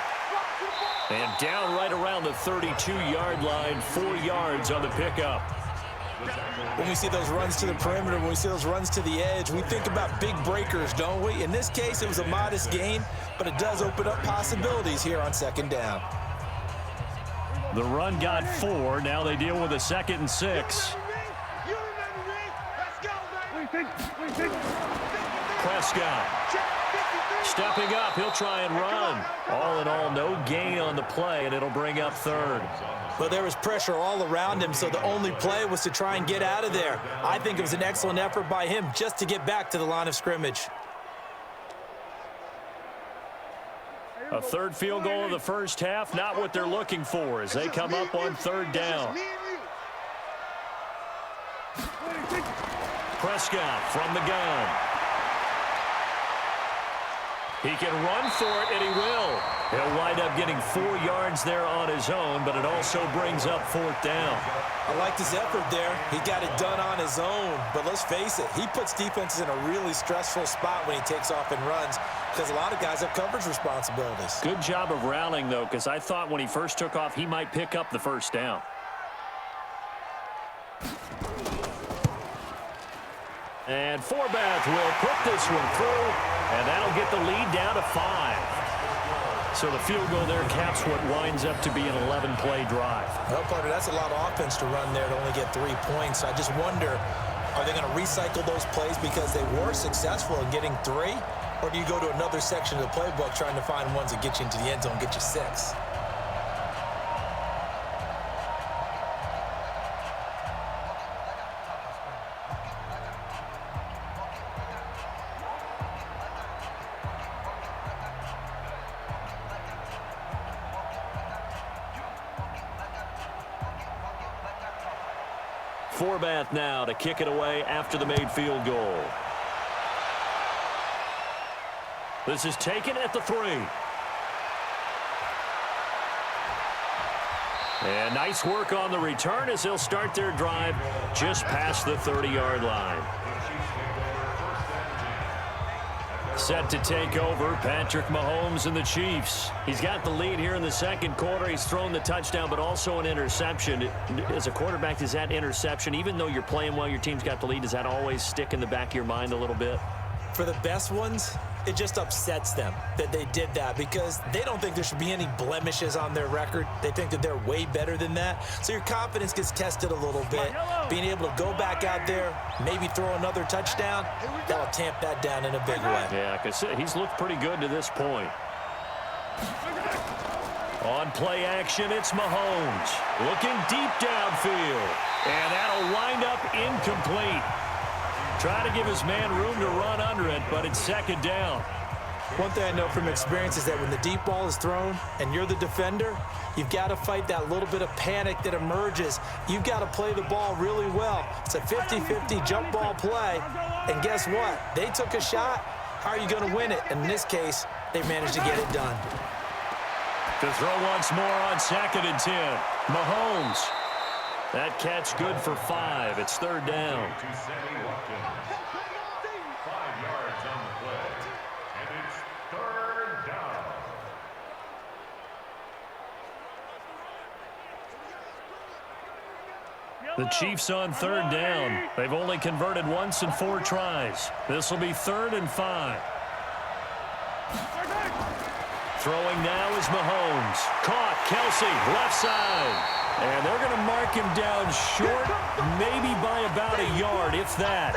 And down right around the 32-yard line, 4 yards on the pickup. When we see those runs to the perimeter, when we see those runs to the edge, we think about big breakers, don't we? In this case, it was a modest gain, but it does open up possibilities here on 2nd down. The run got 4. Now they deal with a 2nd and 6. Prescott. Stepping up, he'll try and run. All in all, no gain on the play, and it'll bring up 3rd. But there was pressure all around him, so the only play was to try and get out of there. I think it was an excellent effort by him just to get back to the line of scrimmage. A 3rd field goal of the 1st half, not what they're looking for as they come up on 3rd down. Prescott from the gun. He can run for it, and he will. He'll wind up getting 4 yards there on his own, but it also brings up 4th down. I liked his effort there. He got it done on his own. But let's face it, he puts defenses in a really stressful spot when he takes off and runs because a lot of guys have coverage responsibilities. Good job of rallying, though, because I thought when he first took off, he might pick up the 1st down. And Forbath will put this one through, and that'll get the lead down to 5. So the field goal there caps what winds up to be an 11-play drive. Well, partner, that's a lot of offense to run there to only get 3 points. I just wonder Are they going to recycle those plays because they were successful in getting 3? Or do you go to another section of the playbook trying to find ones that get you into the end zone, get you 6? Forbath now to kick it away after the made field goal. This is taken at the 3. And nice work on the return as they'll start their drive just past the 30-yard line. Set to take over, Patrick Mahomes and the Chiefs. He's got the lead here in the second quarter. He's thrown the touchdown, but also an interception. As a quarterback, does that interception, even though you're playing well, your team's got the lead, does that always stick in the back of your mind a little bit? For the best ones, it just upsets them that they did that because they don't think there should be any blemishes on their record. They think that they're way better than that. So your confidence gets tested a little bit. Being able to go back out there, maybe throw another touchdown, that'll tamp that down in a big way. Yeah, because he's looked pretty good to this point. On play action, it's Mahomes. Looking deep downfield. And that'll wind up incomplete. Try to give his man room to run under it, but it's second down. One thing I know from experience is that when the deep ball is thrown and you're the defender, you've got to fight that little bit of panic that emerges. You've got to play the ball really well. It's a 50-50 jump ball play, and guess what? They took a shot. How are you going to win it? And in this case, they managed to get it done. To throw once more on 2nd and 10. Mahomes. That catch good for 5. It's third down. 5 yards on the play. And it's third down. The Chiefs on third down. They've only converted once in 4 tries. This will be 3rd and 5. Throwing now is Mahomes. Caught. Kelsey, left side. And they're going to mark him down short, maybe by about a yard, if that.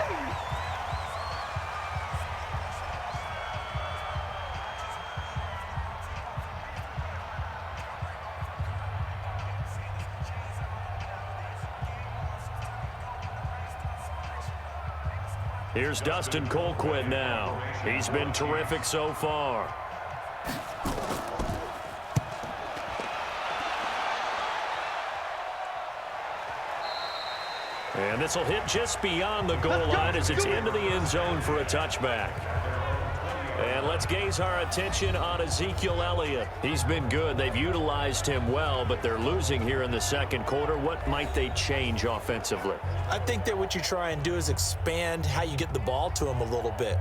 Here's Dustin Colquitt now. He's been terrific so far. And this will hit just beyond the goal line as it's into the end zone for a touchback. And let's gaze our attention on Ezekiel Elliott. He's been good. They've utilized him well, but they're losing here in the second quarter. What might they change offensively? I think that what you try and do is expand how you get the ball to him a little bit.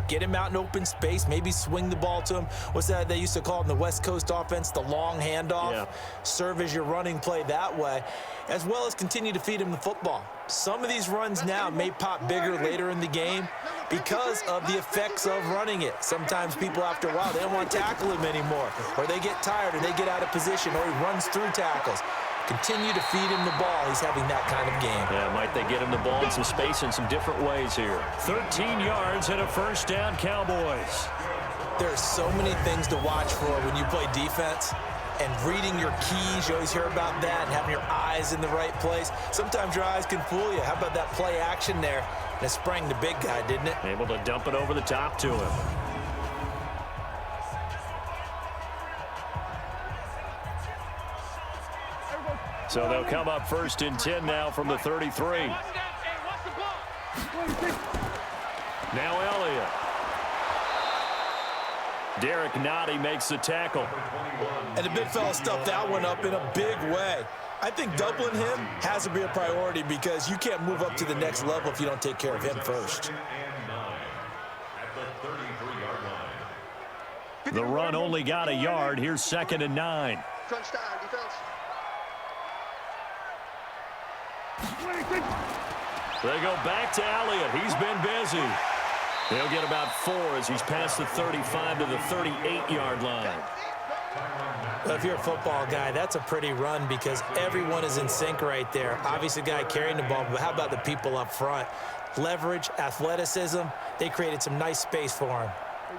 Get him out in open space, maybe swing the ball to him. What's that they used to call it in the West Coast offense, the long handoff? Yeah. Serve as your running play that way, as well as continue to feed him the football. Some of these runs now may pop bigger later in the game because of the effects of running it. Sometimes people, after a while, they don't want to tackle him anymore, or they get tired, or they get out of position, or he runs through tackles. Continue to feed him the ball. He's having that kind of game. Yeah, might they get him the ball in some space in some different ways here. 13 yards and a first down, Cowboys. There's so many things to watch for when you play defense. And reading your keys, you always hear about that, and having your eyes in the right place. Sometimes your eyes can fool you. How about that play action there? And it sprang the big guy, didn't it? Able to dump it over the top to him. So they'll come up 1st and 10 now from the 33. Now Elliott. Derek Nottie makes the tackle. And the big fella stuffed that one up in a big way. I think doubling him has to be a priority because you can't move up to the next level if you don't take care of him first. The run only got a yard. Here's 2nd and 9. Crunch time, defense. They go back to Elliott. He's been busy. He'll get about 4 as he's past the 35 to the 38-yard line. Well, if you're a football guy, that's a pretty run because everyone is in sync right there. Obviously, the guy carrying the ball, but how about the people up front? Leverage, athleticism, they created some nice space for him.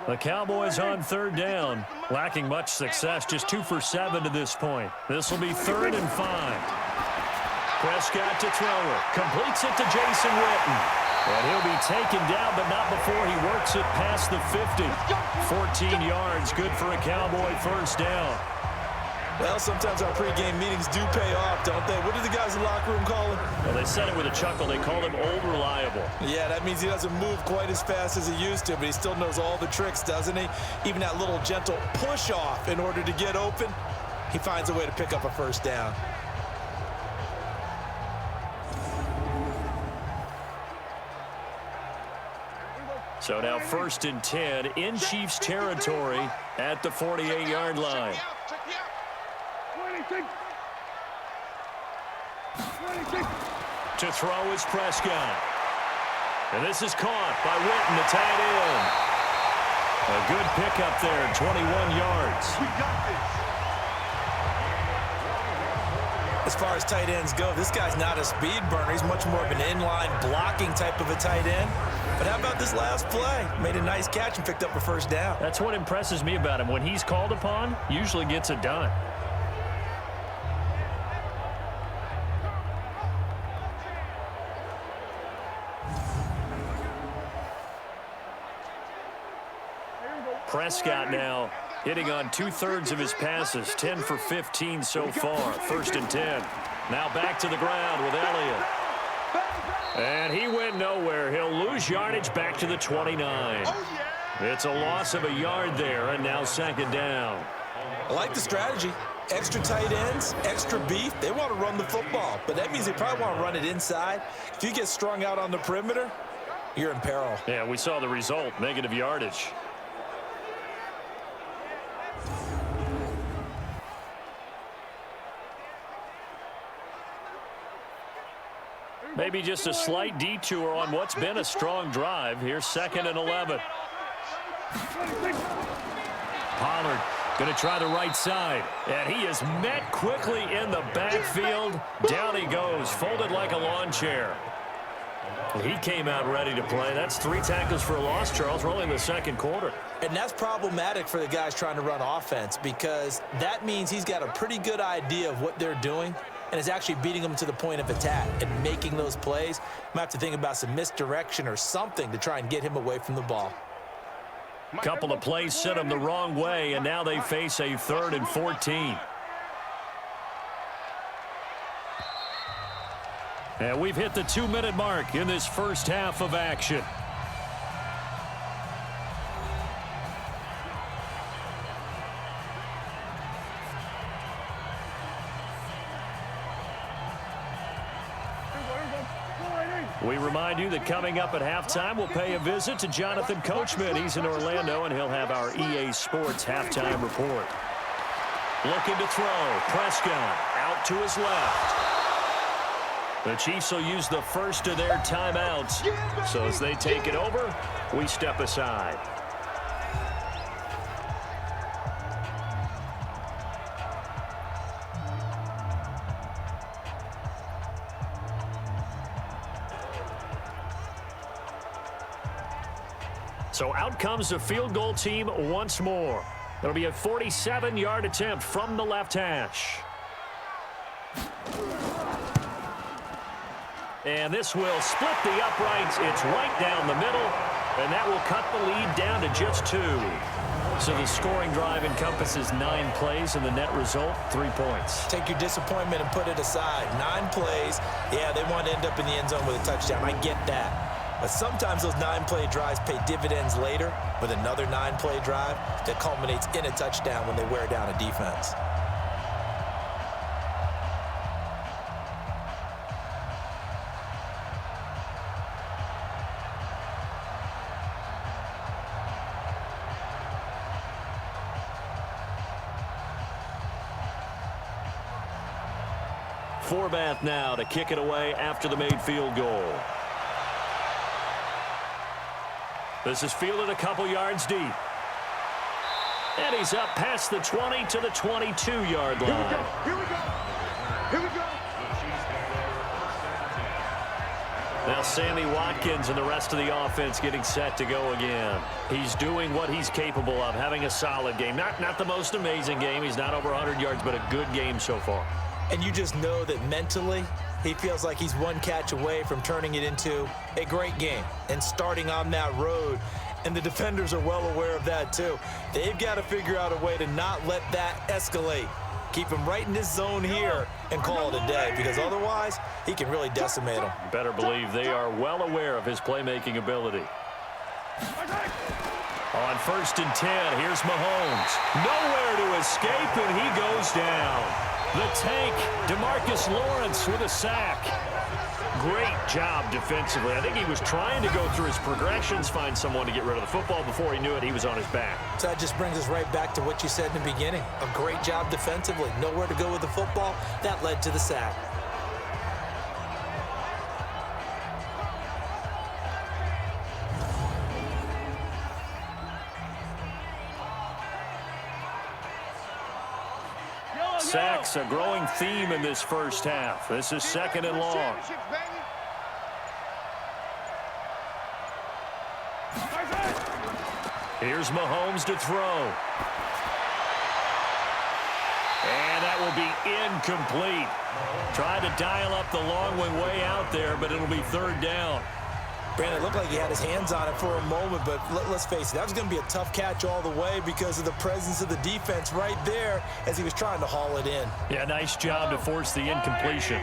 The Cowboys on third down, lacking much success, just 2 for 7 to this point. This will be 3rd and 5. Prescott to throw it, completes it to Jason Witten. And he'll be taken down, but not before he works it past the 50. 14 yards, good for a Cowboy first down. Well, sometimes our pregame meetings do pay off, don't they? What do the guys in the locker room call him? Well, they said it with a chuckle. They called him Old Reliable. Yeah, that means he doesn't move quite as fast as he used to, but he still knows all the tricks, doesn't he? Even that little gentle push-off in order to get open, he finds a way to pick up a first down. So now 1st and 10 in Chiefs territory at the 48-yard line. To throw is Prescott. And this is caught by Witten, the tight end. A good pickup there, 21 yards. As far as tight ends go, this guy's not a speed burner. He's much more of an inline blocking type of a tight end. But how about this last play? Made a nice catch and picked up a first down. That's what impresses me about him. When he's called upon, usually gets it done. Prescott now hitting on 2/3 of his passes, 10 for 15 so far. 1st and 10. Now back to the ground with Elliott. And he went nowhere. He'll lose yardage back to the 29. It's a loss of a yard there, and now 2nd down. I like the strategy. Extra tight ends, extra beef. They want to run the football, but that means they probably want to run it inside. If you get strung out on the perimeter, you're in peril. Yeah, we saw the result, negative yardage. Maybe just a slight detour on what's been a strong drive. Here's 2nd and 11. Pollard going to try the right side. And he is met quickly in the backfield. Down he goes, folded like a lawn chair. He came out ready to play. That's 3 tackles for a loss, Charles. We're only in the 2nd quarter. And that's problematic for the guys trying to run offense because that means he's got a pretty good idea of what they're doing and is actually beating them to the point of attack and making those plays. Might have to think about some misdirection or something to try and get him away from the ball. Couple of plays sent them the wrong way, and now they face a 3rd and 14. And we've hit the 2-minute mark in this first half of action. We remind you that coming up at halftime, we'll pay a visit to Jonathan Coachman. He's in Orlando, and he'll have our EA Sports halftime report. Looking to throw. Prescott out to his left. The Chiefs will use the first of their timeouts. So as they take it over, we step aside. So out comes the field goal team once more. It'll be a 47-yard attempt from the left hash. And this will split the uprights. It's right down the middle, and that will cut the lead down to just 2. So the scoring drive encompasses 9 plays, and the net result, 3 points. Take your disappointment and put it aside. 9 plays. Yeah, they want to end up in the end zone with a touchdown. I get that. But sometimes those 9-play drives pay dividends later with another 9-play drive that culminates in a touchdown when they wear down a defense. Forbath now to kick it away after the made field goal. This is fielded a couple yards deep. And he's up past the 20 to the 22-yard line. Here we go. Here we go. Now Sammy Watkins and the rest of the offense getting set to go again. He's doing what he's capable of, having a solid game. Not the most amazing game. He's not over 100 yards, but a good game so far. And you just know that mentally, he feels like he's one catch away from turning it into a great game and starting on that road. And the defenders are well aware of that, too. They've got to figure out a way to not let that escalate. Keep him right in this zone here and call it a day, because otherwise he can really decimate him. Better believe they are well aware of his playmaking ability. On 1st and 10, here's Mahomes. Nowhere to escape, and he goes down. The tank, DeMarcus Lawrence with a sack. Great job defensively. I think he was trying to go through his progressions, find someone to get rid of the football. Before he knew it, he was on his back. So that just brings us right back to what you said in the beginning. A great job defensively. Nowhere to go with the football. That led to the sack. Sacks, a growing theme in this first half. This is 2nd and long. Here's Mahomes to throw. And that will be incomplete. Tried to dial up the long one way out there, but it'll be 3rd down. Brandon, it looked like he had his hands on it for a moment, but let's face it, that was going to be a tough catch all the way because of the presence of the defense right there as he was trying to haul it in. Yeah, nice job to force the incompletion.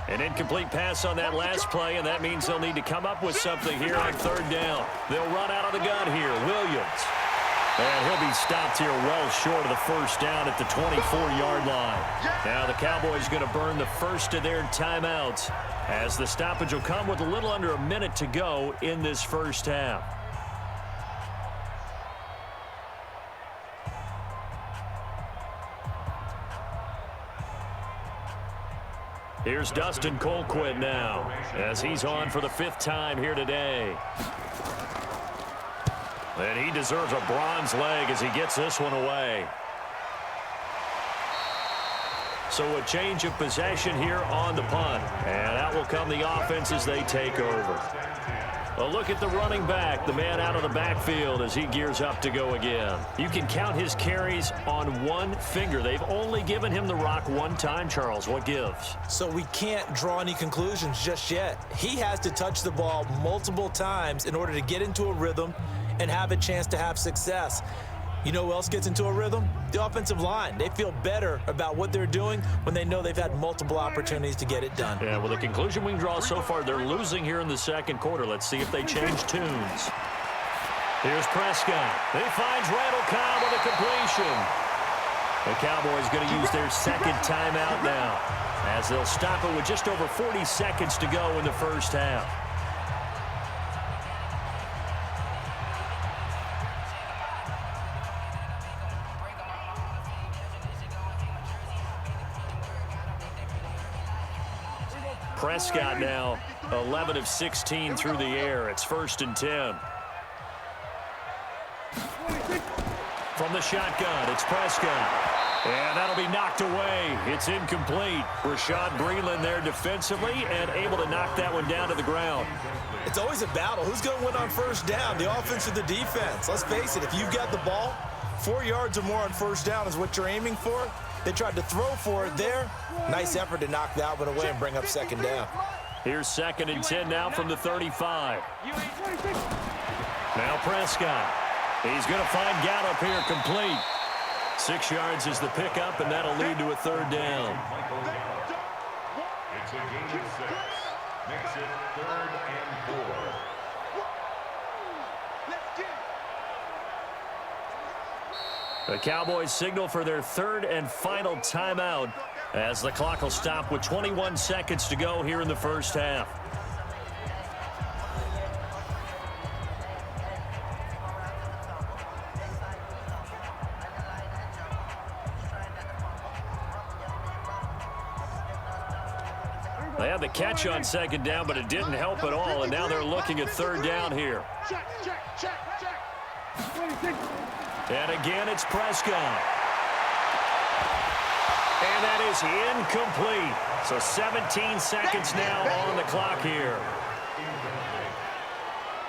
An incomplete pass on that last play, and that means they'll need to come up with something here on 3rd down. They'll run out of the gun here. Williams. And he'll be stopped here well short of the 1st down at the 24-yard line. Now the Cowboys going to burn the first of their timeouts as the stoppage will come with a little under a minute to go in this first half. Here's Dustin Colquitt now as he's on for the 5th time here today. And he deserves a bronze leg as he gets this one away. So a change of possession here on the punt. And out will come the offense as they take over. A look at the running back, the man out of the backfield as he gears up to go again. You can count his carries on one finger. They've only given him the rock one time, Charles. What gives? So we can't draw any conclusions just yet. He has to touch the ball multiple times in order to get into a rhythm and have a chance to have success. You know who else gets into a rhythm? The offensive line. They feel better about what they're doing when they know they've had multiple opportunities to get it done. Yeah, well, the conclusion we can draw so far, they're losing here in the 2nd quarter. Let's see if they change tunes. Here's Prescott. He finds Randall Cobb with a completion. The Cowboys going to use their 2nd timeout now as they'll stop it with just over 40 seconds to go in the first half. Prescott now 11 of 16 through the air. It's 1st and 10. From the shotgun, it's Prescott. And that'll be knocked away. It's incomplete. Rashad Breeland there defensively and able to knock that one down to the ground. It's always a battle. Who's going to win on 1st down, the offense or the defense? Let's face it, if you've got the ball, 4 yards or more on 1st down is what you're aiming for. They tried to throw for it there. Nice effort to knock that one away and bring up 2nd down. Here's 2nd and 10 now from the 35. Now Prescott. He's going to find Gallup here complete. 6 yards is the pickup, and that'll lead to a 3rd down. It's a gain of 6. Makes it 3rd and 4. The Cowboys signal for their 3rd and final timeout as the clock will stop with 21 seconds to go here in the first half. They had the catch on 2nd down, but it didn't help at all, and now they're looking at 3rd down here. And again, it's Prescott. And that is incomplete. So 17 seconds now on the clock here.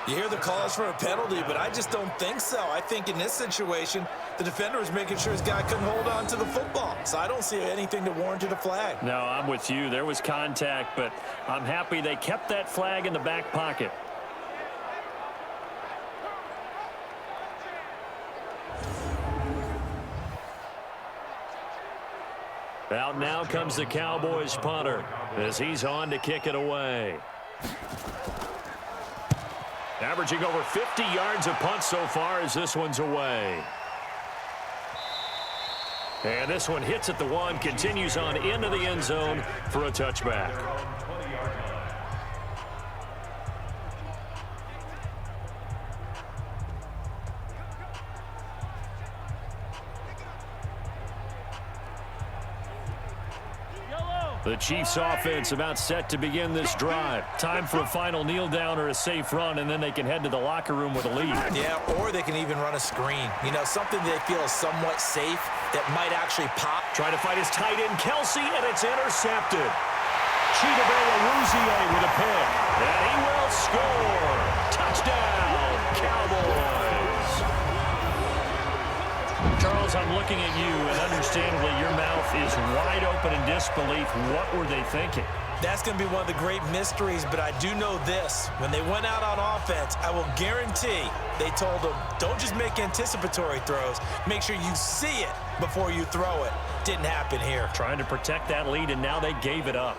You hear the calls for a penalty, but I just don't think so. I think in this situation, the defender was making sure his guy couldn't hold on to the football. So I don't see anything to warrant a flag. No, I'm with you. There was contact, but I'm happy they kept that flag in the back pocket. Out now comes the Cowboys punter as he's on to kick it away. Averaging over 50 yards a punt so far as this one's away. And this one hits at the 1, continues on into the end zone for a touchback. The Chiefs offense about set to begin this drive. Time for a final kneel down or a safe run, and then they can head to the locker room with a lead. Yeah, or they can even run a screen. You know, something they feel is somewhat safe that might actually pop. Trying to fight his tight end, Kelsey, and it's intercepted. Chidobe with a pick, and he will score. Touchdown, Cowboys. Charles, I'm looking at you, and understandably, your mouth is wide open in disbelief. What were they thinking? That's going to be one of the great mysteries, but I do know this. When they went out on offense, I will guarantee they told them, don't just make anticipatory throws. Make sure you see it before you throw it. Didn't happen here. Trying to protect that lead, and now they gave it up.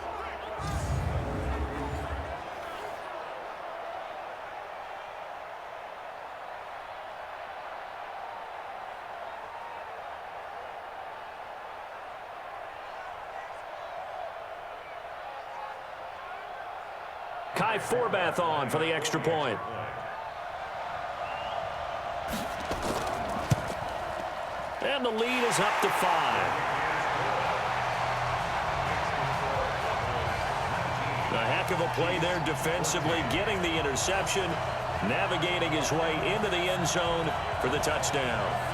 Kai Forbath on for the extra point. And the lead is up to 5. A heck of a play there defensively, getting the interception, navigating his way into the end zone for the touchdown.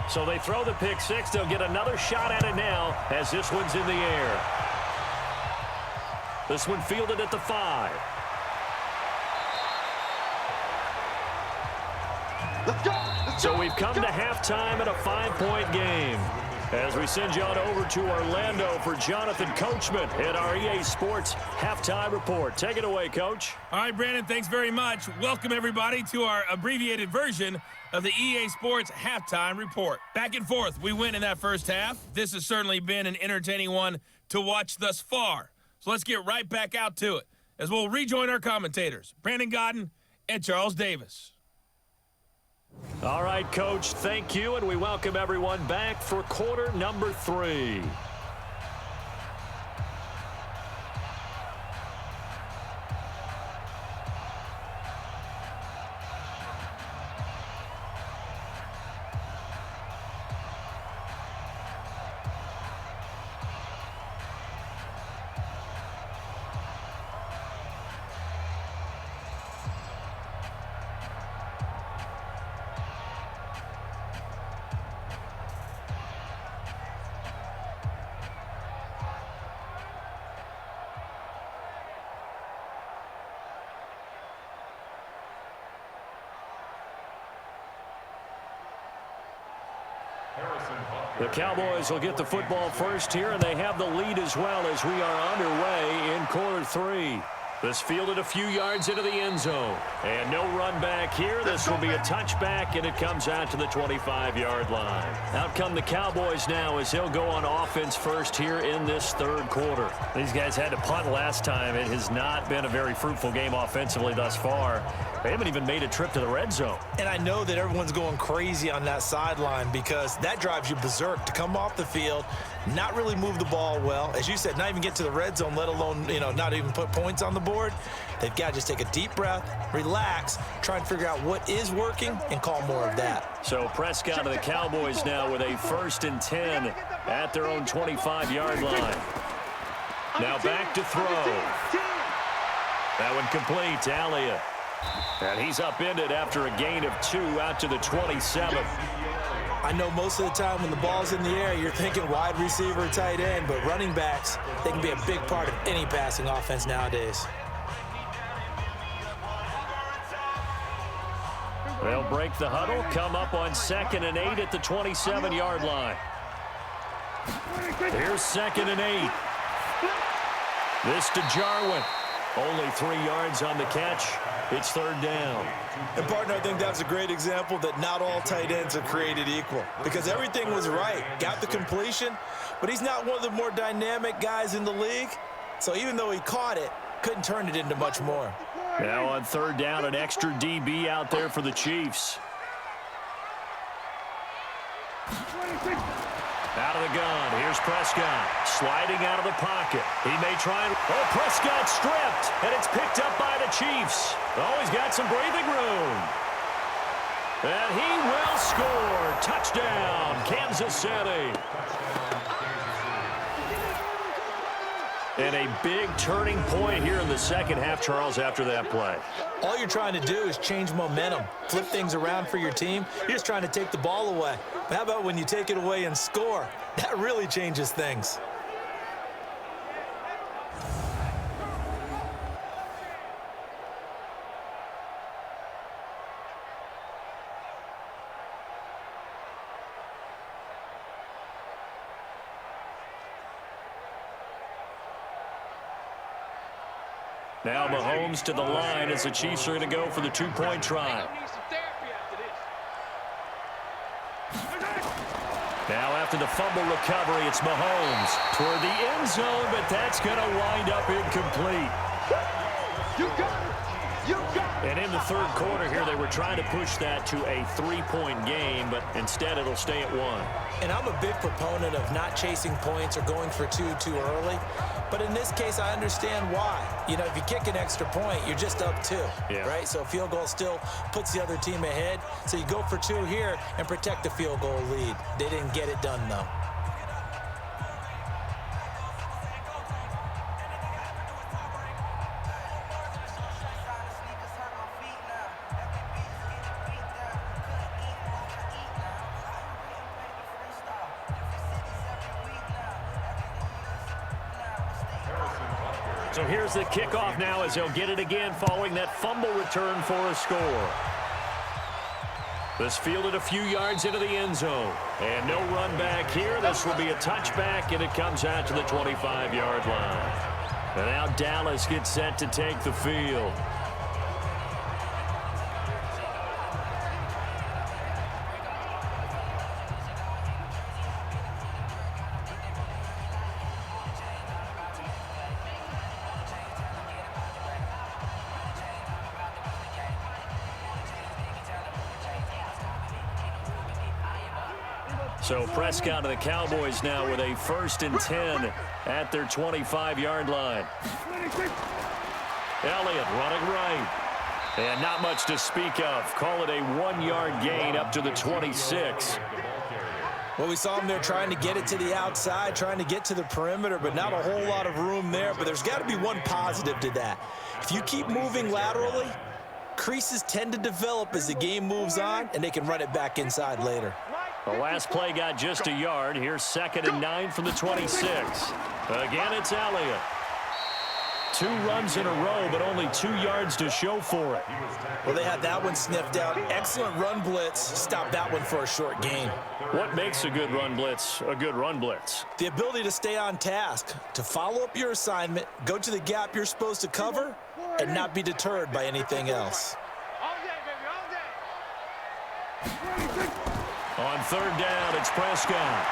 So they throw the pick six. They'll get another shot at it now as this one's in the air. This one fielded at the 5. Let's go! Let's So go! we've come to halftime in a 5-point game. As we send you on over to Orlando for Jonathan Coachman at our EA Sports Halftime Report. Take it away, Coach. All right, Brandon, thanks very much. Welcome, everybody, to our abbreviated version of the EA Sports Halftime Report. Back and forth, we win in that first half. This has certainly been an entertaining one to watch thus far. So let's get right back out to it as we'll rejoin our commentators, Brandon Godden and Charles Davis. All right, Coach, thank you, and we welcome everyone back for quarter number 3. The Cowboys will get the football first here, and they have the lead as well as we are underway in quarter 3. This fielded a few yards into the end zone. And no run back here. This will be a touchback, and it comes out to the 25-yard line. Out come the Cowboys now as he'll go on offense first here in this third quarter. These guys had to punt last time. It has not been a very fruitful game offensively thus far. They haven't even made a trip to the red zone. And I know that everyone's going crazy on that sideline because that drives you berserk to come off the field, not really move the ball well. As you said, not even get to the red zone, let alone, not even put points on the board. They've got to just take a deep breath, relax, try and figure out what is working and call more of that. So Prescott of the Cowboys now with a 1st and 10 at their own 25-yard line. Now back to throw. That one complete to Elliott. And he's upended after a gain of 2 out to the 27. I know most of the time when the ball's in the air, you're thinking wide receiver, tight end, but running backs, they can be a big part of any passing offense nowadays. They'll break the huddle, come up on 2nd and 8 at the 27-yard line. Here's 2nd and 8. This to Jarwin. Only 3 yards on the catch. It's 3rd down. And, partner, I think that's a great example that not all tight ends are created equal because everything was right. Got the completion, but he's not one of the more dynamic guys in the league. So even though he caught it, couldn't turn it into much more. Now on 3rd down, an extra DB out there for the Chiefs. Out of the gun. Here's Prescott. Sliding out of the pocket. He may try and... Oh, Prescott stripped. And it's picked up by the Chiefs. Oh, he's got some breathing room. And he will score. Touchdown, Kansas City. And a big turning point here in the second half, Charles, after that play. All you're trying to do is change momentum, flip things around for your team. You're just trying to take the ball away. But how about when you take it away and score? That really changes things. Now Mahomes to the line as the Chiefs are going to go for the 2-point try. Now after the fumble recovery, it's Mahomes toward the end zone, but that's going to wind up incomplete. You got it. You got it. And in the third quarter here, they were trying to push that to a 3-point game, but instead it'll stay at 1. And I'm a big proponent of not chasing points or going for 2 too early. But in this case, I understand why. If you kick an extra point, you're just up 2, right? So a field goal still puts the other team ahead. So you go for 2 here and protect the field goal lead. They didn't get it done, though. So here's the kickoff now as they'll get it again following that fumble return for a score. This fielded a few yards into the end zone. And no run back here. This will be a touchback, and it comes out to the 25-yard line. And now Dallas gets set to take the field. So Prescott of the Cowboys now with a 1st and 10 at their 25-yard line. Elliott running right. And not much to speak of. Call it a 1-yard gain up to the 26. Well, we saw him there trying to get it to the outside, trying to get to the perimeter, but not a whole lot of room there. But there's got to be one positive to that. If you keep moving laterally, creases tend to develop as the game moves on, and they can run it back inside later. The last play got just a yard. Here's 2nd and 9 from the 26. Again, it's Elliott. 2 runs in a row, but only 2 yards to show for it. Well, they had that one sniffed out. Excellent run blitz. Stopped that one for a short gain. What makes a good run blitz a good run blitz? The ability to stay on task, to follow up your assignment, go to the gap you're supposed to cover, and not be deterred by anything else. On 3rd down, it's Prescott.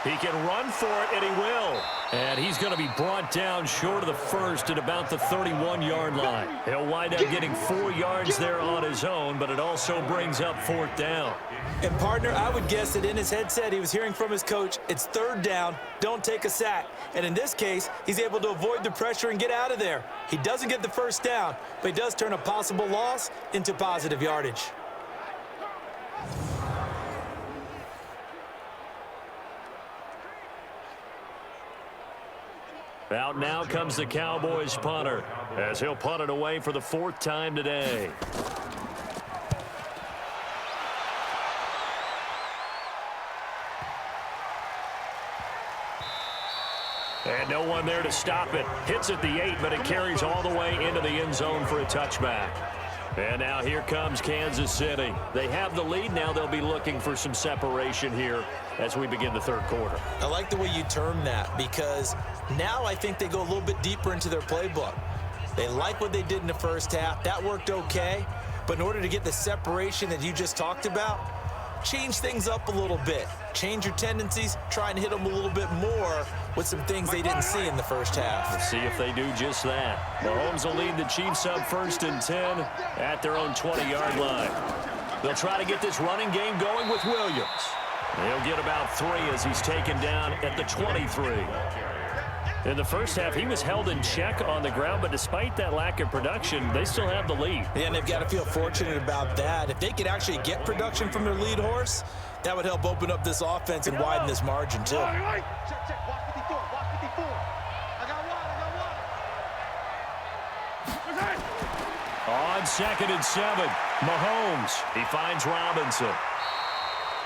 He can run for it, and he will. And he's going to be brought down short of the first at about the 31-yard line. He'll wind up getting 4 yards there on his own, but it also brings up 4th down. And, partner, I would guess that in his headset he was hearing from his coach, it's 3rd down, don't take a sack. And in this case, he's able to avoid the pressure and get out of there. He doesn't get the 1st down, but he does turn a possible loss into positive yardage. Out now comes the Cowboys punter, as he'll punt it away for the 4th time today. And no one there to stop it. Hits at the 8, but it carries all the way into the end zone for a touchback. And now here comes Kansas City. They have the lead. Now they'll be looking for some separation here as we begin the 3rd quarter. I like the way you term that, because now I think they go a little bit deeper into their playbook. They like what they did in the 1st half. That worked okay. But in order to get the separation that you just talked about, change things up a little bit. Change your tendencies. Try and hit them a little bit more with some things they didn't see in the 1st half. Let's see if they do just that. Mahomes will lead the Chiefs up 1st and 10 at their own 20-yard line. They'll try to get this running game going with Williams. He'll get about 3 as he's taken down at the 23. In the 1st half, he was held in check on the ground, but despite that lack of production, they still have the lead. Yeah, and they've got to feel fortunate about that. If they could actually get production from their lead horse, that would help open up this offense and widen this margin, too. Check, check. Watch 54. Watch 54. I got one. On 2nd and 7, Mahomes. He finds Robinson.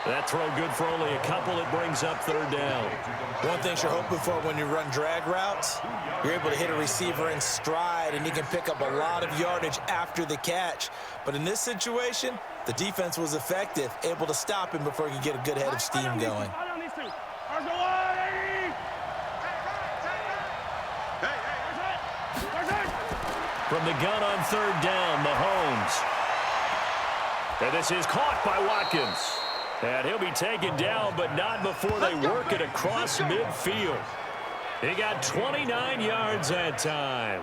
That throw good for only a couple. It brings up 3rd down. One thing you're hoping for when you run drag routes, you're able to hit a receiver in stride, and he can pick up a lot of yardage after the catch. But in this situation, the defense was effective, able to stop him before he could get a good head of steam going. From the gun on 3rd down, Mahomes. And this is caught by Watkins. And he'll be taken down, but not before they work it across midfield. He got 29 yards that time.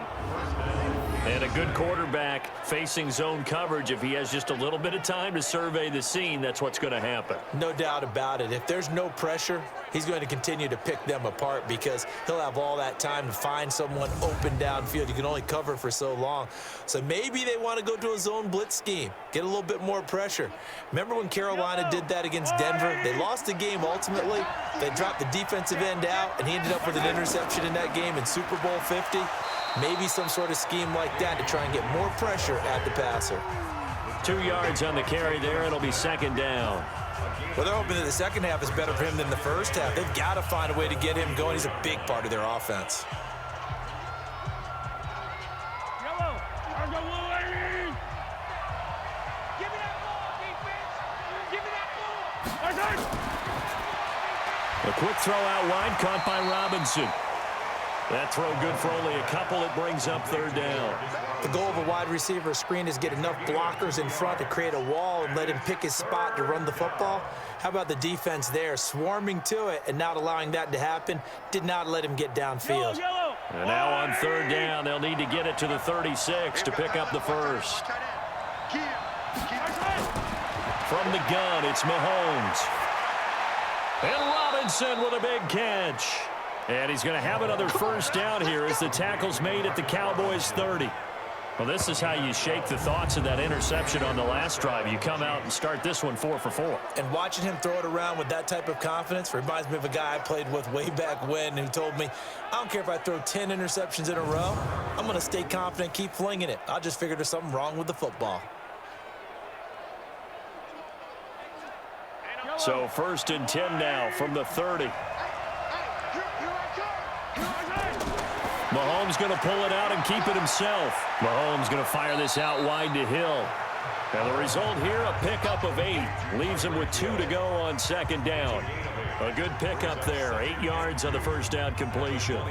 And a good quarterback facing zone coverage. If he has just a little bit of time to survey the scene, that's what's going to happen. No doubt about it. If there's no pressure, he's going to continue to pick them apart because he'll have all that time to find someone open downfield. You can only cover for so long. So maybe they want to go to a zone blitz scheme, get a little bit more pressure. Remember when Carolina did that against Denver? They lost the game ultimately. They dropped the defensive end out, and he ended up with an interception in that game in Super Bowl 50. Maybe some sort of scheme like that to try and get more pressure at the passer. 2 yards on the carry there. It'll be 2nd down. Well, they're hoping that the 2nd half is better for him than the 1st half. They've got to find a way to get him going. He's a big part of their offense. A quick throw out wide, caught by Robinson. That throw good for only a couple. It brings up 3rd down. The goal of a wide receiver screen is get enough blockers in front to create a wall and let him pick his spot to run the football. How about the defense there, swarming to it and not allowing that to happen? Did not let him get downfield. And now on 3rd down, they'll need to get it to the 36 to pick up the 1st. From the gun, it's Mahomes. And Robinson with a big catch. And he's going to have another 1st down here as the tackle's made at the Cowboys 30. Well, this is how you shake the thoughts of that interception on the last drive. You come out and start this one 4 for 4. And watching him throw it around with that type of confidence reminds me of a guy I played with way back when who told me, I don't care if I throw 10 interceptions in a row. I'm going to stay confident, keep flinging it. I just figured there's something wrong with the football. So 1st and 10 now from the 30. Mahomes going to pull it out and keep it himself. Mahomes going to fire this out wide to Hill. And the result here, a pickup of 8. Leaves him with 2 to go on second down. A good pickup there. 8 yards on the first down completion.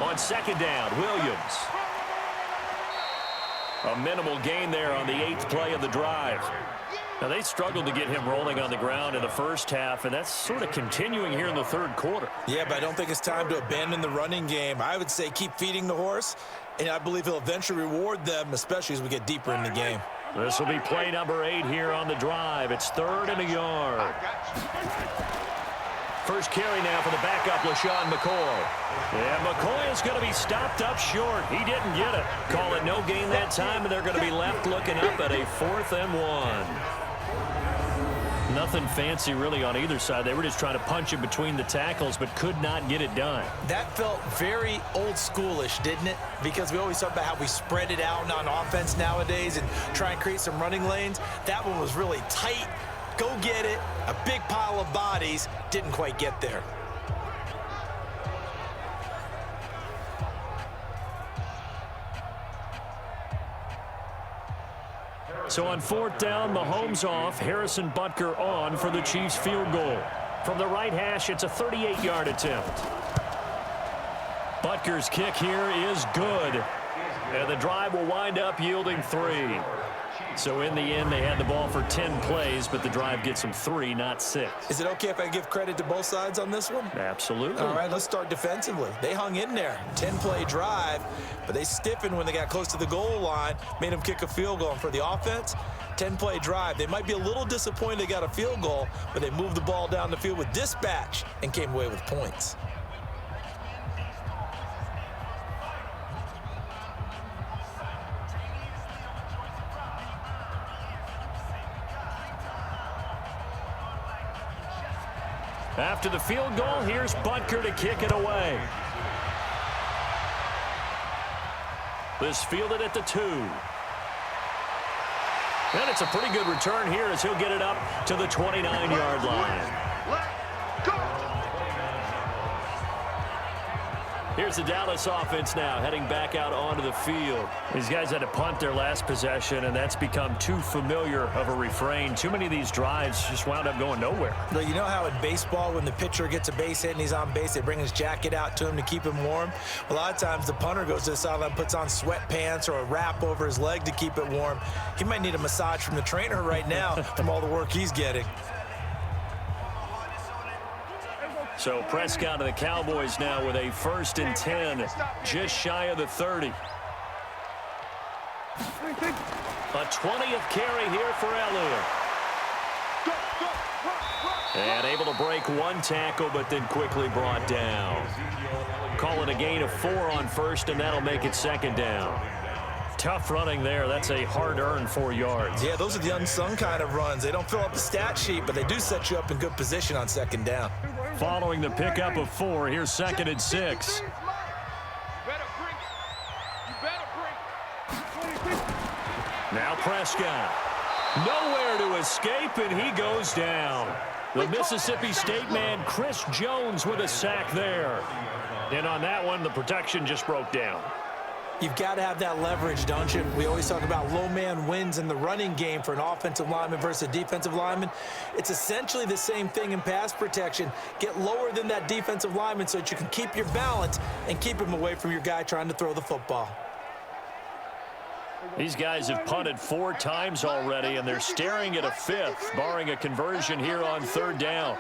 On second down, Williams. A minimal gain there on the 8th play of the drive. Now, they struggled to get him rolling on the ground in the first half, and that's sort of continuing here in the third quarter. Yeah, but I don't think it's time to abandon the running game. I would say keep feeding the horse, and I believe he'll eventually reward them, especially as we get deeper in the game. This will be play number 8 here on the drive. It's 3rd and a yard. First carry now for the backup, LaShawn McCoy. And McCoy is going to be stopped up short. He didn't get it. Call it no gain that time, and they're going to be left looking up at a 4th and 1. Nothing fancy really on either side. They were just trying to punch it between the tackles, but could not get it done. That felt very old schoolish, didn't it? Because we always talk about how we spread it out on offense nowadays and try and create some running lanes. That one was really tight. Go get it. A big pile of bodies. Didn't quite get there. So on 4th down, Mahomes off, Harrison Butker on for the Chiefs field goal. From the right hash, it's a 38-yard attempt. Butker's kick here is good. And the drive will wind up yielding 3. So in the end, they had the ball for 10 plays, but the drive gets them 3, not 6. Is it okay if I give credit to both sides on this one? Absolutely. All right, let's start defensively. They hung in there. 10-play drive, but they stiffened when they got close to the goal line, made them kick a field goal. And for the offense, 10-play drive. They might be a little disappointed they got a field goal, but they moved the ball down the field with dispatch and came away with points. After the field goal, here's Butker to kick it away. This fielded at the 2. And it's a pretty good return here as he'll get it up to the 29-yard line. Here's the Dallas offense now, heading back out onto the field. These guys had to punt their last possession, and that's become too familiar of a refrain. Too many of these drives just wound up going nowhere. Well, you know how in baseball, when the pitcher gets a base hit and he's on base, they bring his jacket out to him to keep him warm? A lot of times, the punter goes to the sideline, puts on sweatpants or a wrap over his leg to keep it warm. He might need a massage from the trainer right now from all the work he's getting. So Prescott and the Cowboys now with a 1st and 10, just shy of the 30. A 20th carry here for Elliott. And able to break 1 tackle, but then quickly brought down. Call it a gain of 4 on 1st, and that'll make it 2nd down. Tough running there. That's a hard-earned 4 yards. Yeah, those are the unsung kind of runs. They don't fill up the stat sheet, but they do set you up in good position on 2nd down. Following the pickup of 4, here's 2nd and 6. Now Prescott. Nowhere to escape, and he goes down. The Mississippi State man, Chris Jones, with a sack there. And on that one, the protection just broke down. You've got to have that leverage, don't you? We always talk about low man wins in the running game for an offensive lineman versus a defensive lineman. It's essentially the same thing in pass protection. Get lower than that defensive lineman so that you can keep your balance and keep him away from your guy trying to throw the football. These guys have punted 4 times already, and they're staring at a 5th, barring a conversion here on 3rd down.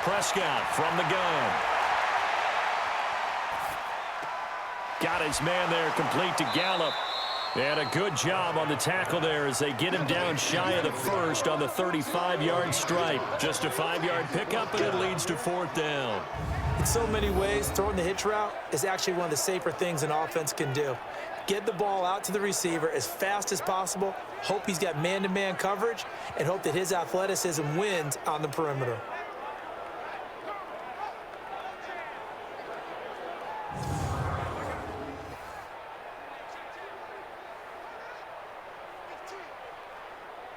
Prescott from the gun. Got his man there, complete to Gallup. And a good job on the tackle there as they get him down shy of the 1st on the 35-yard stripe. Just a 5-yard pickup, and it leads to 4th down. In so many ways, throwing the hitch route is actually one of the safer things an offense can do. Get the ball out to the receiver as fast as possible, hope he's got man-to-man coverage, and hope that his athleticism wins on the perimeter.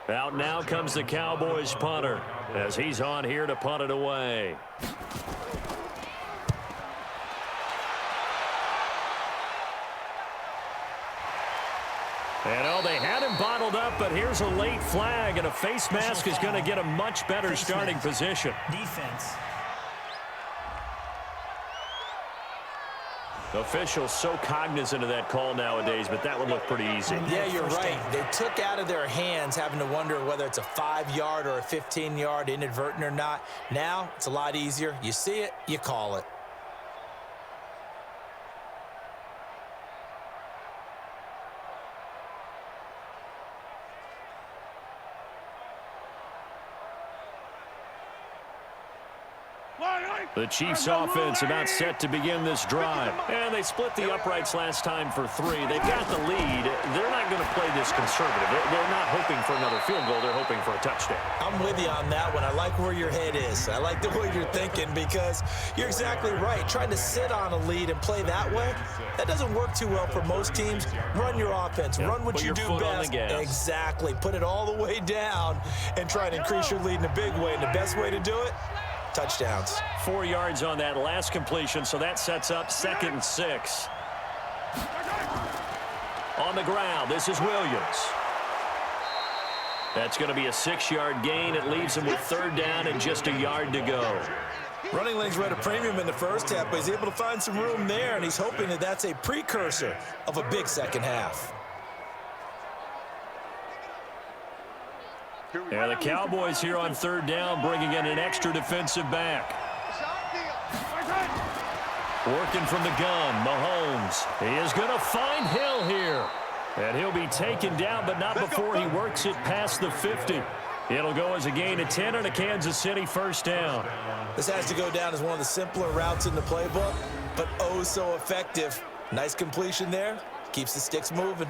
Out now comes the Cowboys punter as he's on here to punt it away. And oh, they had him bottled up, but here's a late flag, and a face mask is going to get a much better starting position. Defense. Officials so cognizant of that call nowadays, but that would look pretty easy. Yeah, you're right. They took out of their hands having to wonder whether it's a 5-yard or a 15-yard inadvertent or not. Now, it's a lot easier. You see it, you call it. The Chiefs offense about set to begin this drive. And they split the uprights last time for 3. They've got the lead. They're not going to play this conservative. They're not hoping for another field goal. They're hoping for a touchdown. I'm with you on that one. I like where your head is. I like the way you're thinking because you're exactly right. Trying to sit on a lead and play that way, that doesn't work too well for most teams. Run your offense. Run what you do best. Exactly. Put it all the way down and try to increase your lead in a big way. And the best way to do it, touchdowns. 4 yards on that last completion, so that sets up 2nd and 6. On the ground, this is Williams. That's going to be a 6-yard gain. It leaves him with 3rd down and just a yard to go. Running lanes were at a premium in the first half, but he's able to find some room there, and he's hoping that that's a precursor of a big second half. And the Cowboys here on 3rd down, bringing in an extra defensive back. Working from the gun, Mahomes. He is going to find Hill here. And he'll be taken down, but not before he works it past the 50. It'll go as a gain of 10 and a Kansas City 1st down. This has to go down as one of the simpler routes in the playbook, but oh so effective. Nice completion there. Keeps the sticks moving.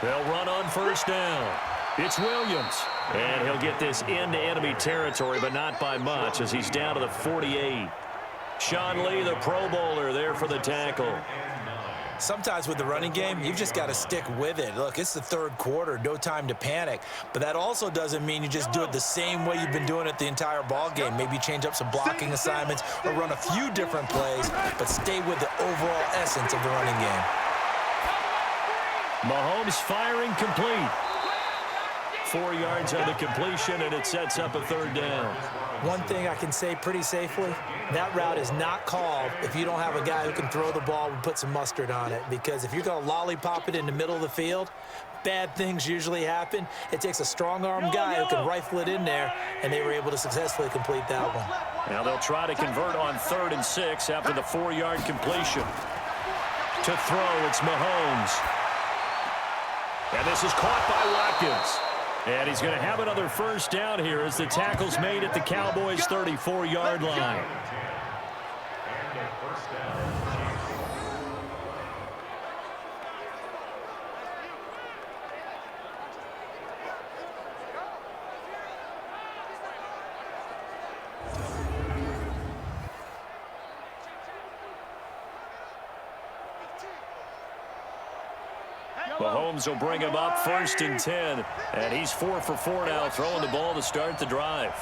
They'll run on 1st down. It's Williams. And he'll get this into enemy territory, but not by much as he's down to the 48. Sean Lee, the Pro Bowler, there for the tackle. Sometimes with the running game, you've just got to stick with it. Look, it's the 3rd quarter, no time to panic. But that also doesn't mean you just do it the same way you've been doing it the entire ball game. Maybe change up some blocking assignments or run a few different plays, but stay with the overall essence of the running game. Mahomes firing complete. 4 yards on the completion, and it sets up a 3rd down. One thing I can say pretty safely, that route is not called if you don't have a guy who can throw the ball and put some mustard on it. Because if you're going to lollipop it in the middle of the field, bad things usually happen. It takes a strong-arm guy who can rifle it in there, and they were able to successfully complete that one. Now they'll try to convert on 3rd and 6 after the 4-yard completion. To throw, it's Mahomes. And this is caught by Watkins. And he's going to have another 1st down here as the tackle's made at the Cowboys' 34-yard line. Mahomes will bring him up 1st and 10. And he's 4 for 4 now, throwing the ball to start the drive.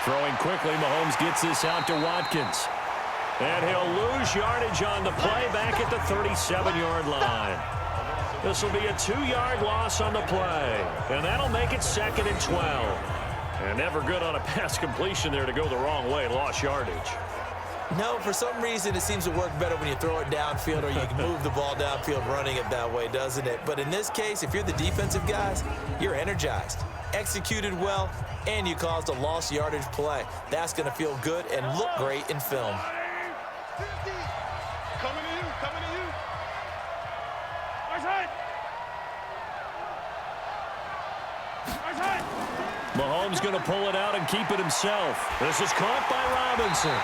Throwing quickly, Mahomes gets this out to Watkins. And he'll lose yardage on the play back at the 37-yard line. This will be a 2-yard loss on the play. And that'll make it 2nd and 12. And never good on a pass completion there to go the wrong way, lost yardage. No, for some reason it seems to work better when you throw it downfield or you can move the ball downfield running it that way, doesn't it? But in this case, if you're the defensive guys, you're energized, executed well, and you caused a lost yardage play. That's going to feel good and look great in film. Coming to you, coming to you. Mahomes going to pull it out and keep it himself. This is caught by Robinson.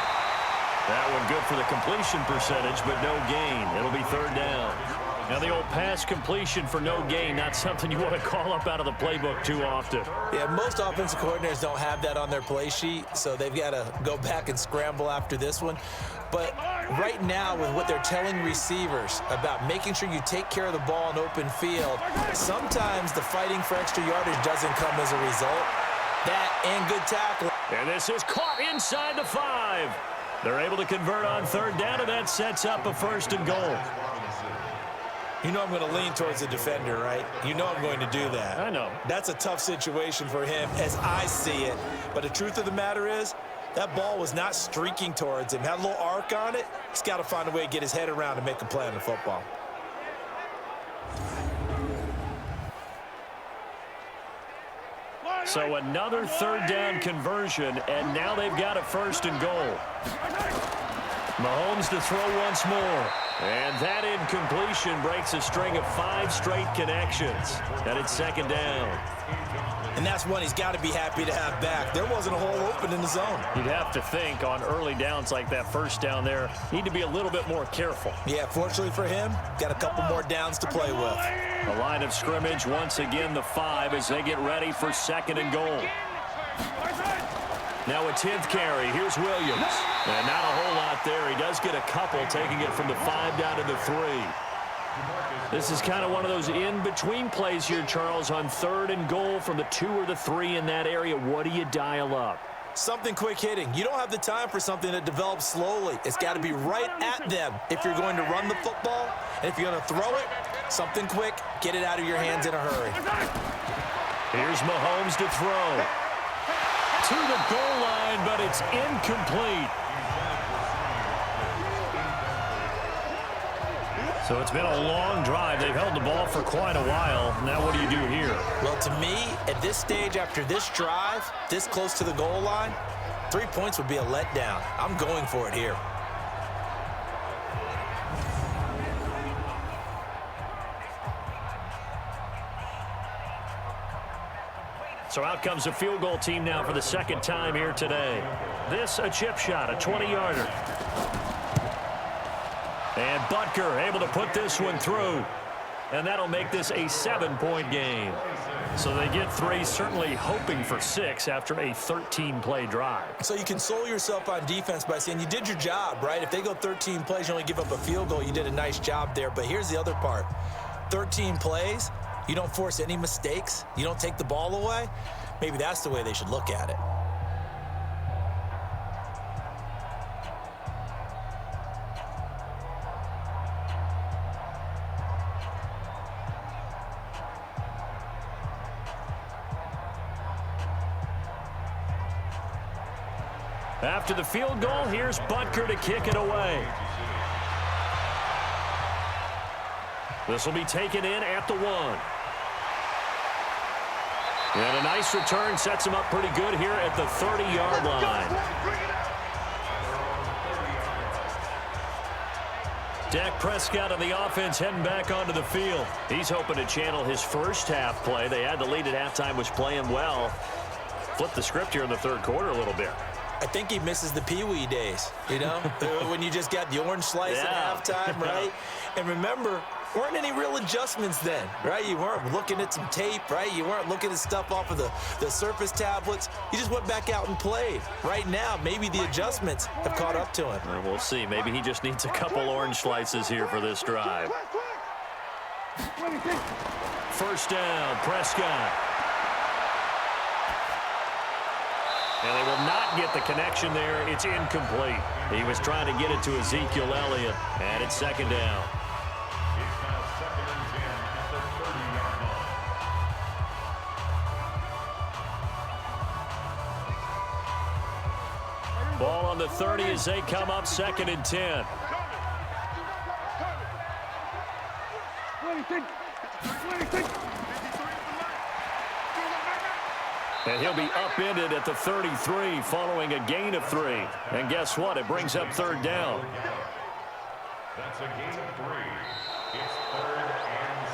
That one good for the completion percentage, but no gain. It'll be third down. Now the old pass completion for no gain, not something you want to call up out of the playbook too often. Yeah, most offensive coordinators don't have that on their play sheet, so they've got to go back and scramble after this one. But right now, with what they're telling receivers about making sure you take care of the ball in open field, sometimes the fighting for extra yardage doesn't come as a result. That and good tackling. And this is caught inside the 5. They're able to convert on third down, and that sets up a first and goal. You know I'm going to lean towards the defender, right? You know I'm going to do that. I know. That's a tough situation for him as I see it. But the truth of the matter is, that ball was not streaking towards him. Had a little arc on it. He's got to find a way to get his head around and make a play on the football. So another third down conversion, and now they've got a first and goal. Mahomes to throw once more. And that incompletion breaks a string of 5 straight connections. And it's second down. And that's one he's got to be happy to have back. There wasn't a hole open in the zone. You'd have to think on early downs like that first down there, need to be a little bit more careful. Yeah, fortunately for him, got a couple more downs to play with. The line of scrimmage, once again, the 5 as they get ready for second and goal. Now a 10th carry. Here's Williams. And not a whole lot there. He does get a couple, taking it from the 5 down to the 3. This is kind of one of those in-between plays here, Charles, on third and goal from the 2 or the 3 in that area. What do you dial up? Something quick hitting. You don't have the time for something that develops slowly. It's got to be right at them if you're going to run the football. And if you're going to throw it, something quick, get it out of your hands in a hurry. Here's Mahomes to throw. To the goal line, but it's incomplete. So it's been a long drive. They've held the ball for quite a while. Now what do you do here? Well, to me, at this stage after this drive, this close to the goal line, 3 points would be a letdown. I'm going for it here. So out comes a field goal team now for the second time here today. This a chip shot, a 20-yarder. And Butker able to put this one through. And that'll make this a 7-point game. So they get 3, certainly hoping for 6 after a 13-play drive. So you console yourself on defense by saying you did your job, right? If they go 13 plays, you only give up a field goal, you did a nice job there. But here's the other part. 13 plays, you don't force any mistakes, you don't take the ball away. Maybe that's the way they should look at it. After the field goal, here's Butker to kick it away. This will be taken in at the 1. And a nice return sets him up pretty good here at the 30-yard line. Dak Prescott and the offense heading back onto the field. He's hoping to channel his first half play. They had the lead at halftime, was playing well. Flip the script here in the third quarter a little bit. I think he misses the Pee-wee days, you know, when you just got the orange slice at halftime, right? And remember, weren't any real adjustments then, right? You weren't looking at some tape, right? You weren't looking at stuff off of the surface tablets. You just went back out and played. Right now, maybe the adjustments have caught up to him. And we'll see. Maybe he just needs a couple orange slices here for this drive. First down, Prescott. And they will not get the connection there. It's incomplete. He was trying to get it to Ezekiel Elliott, and it's second down. It's now 2nd and 10 at the 30-yard line. Ball on the 30 as they come up 2nd and 10. And he'll be upended at the 33 following a gain of 3. And guess what? It brings up third down. That's a gain of 3. It's 3rd and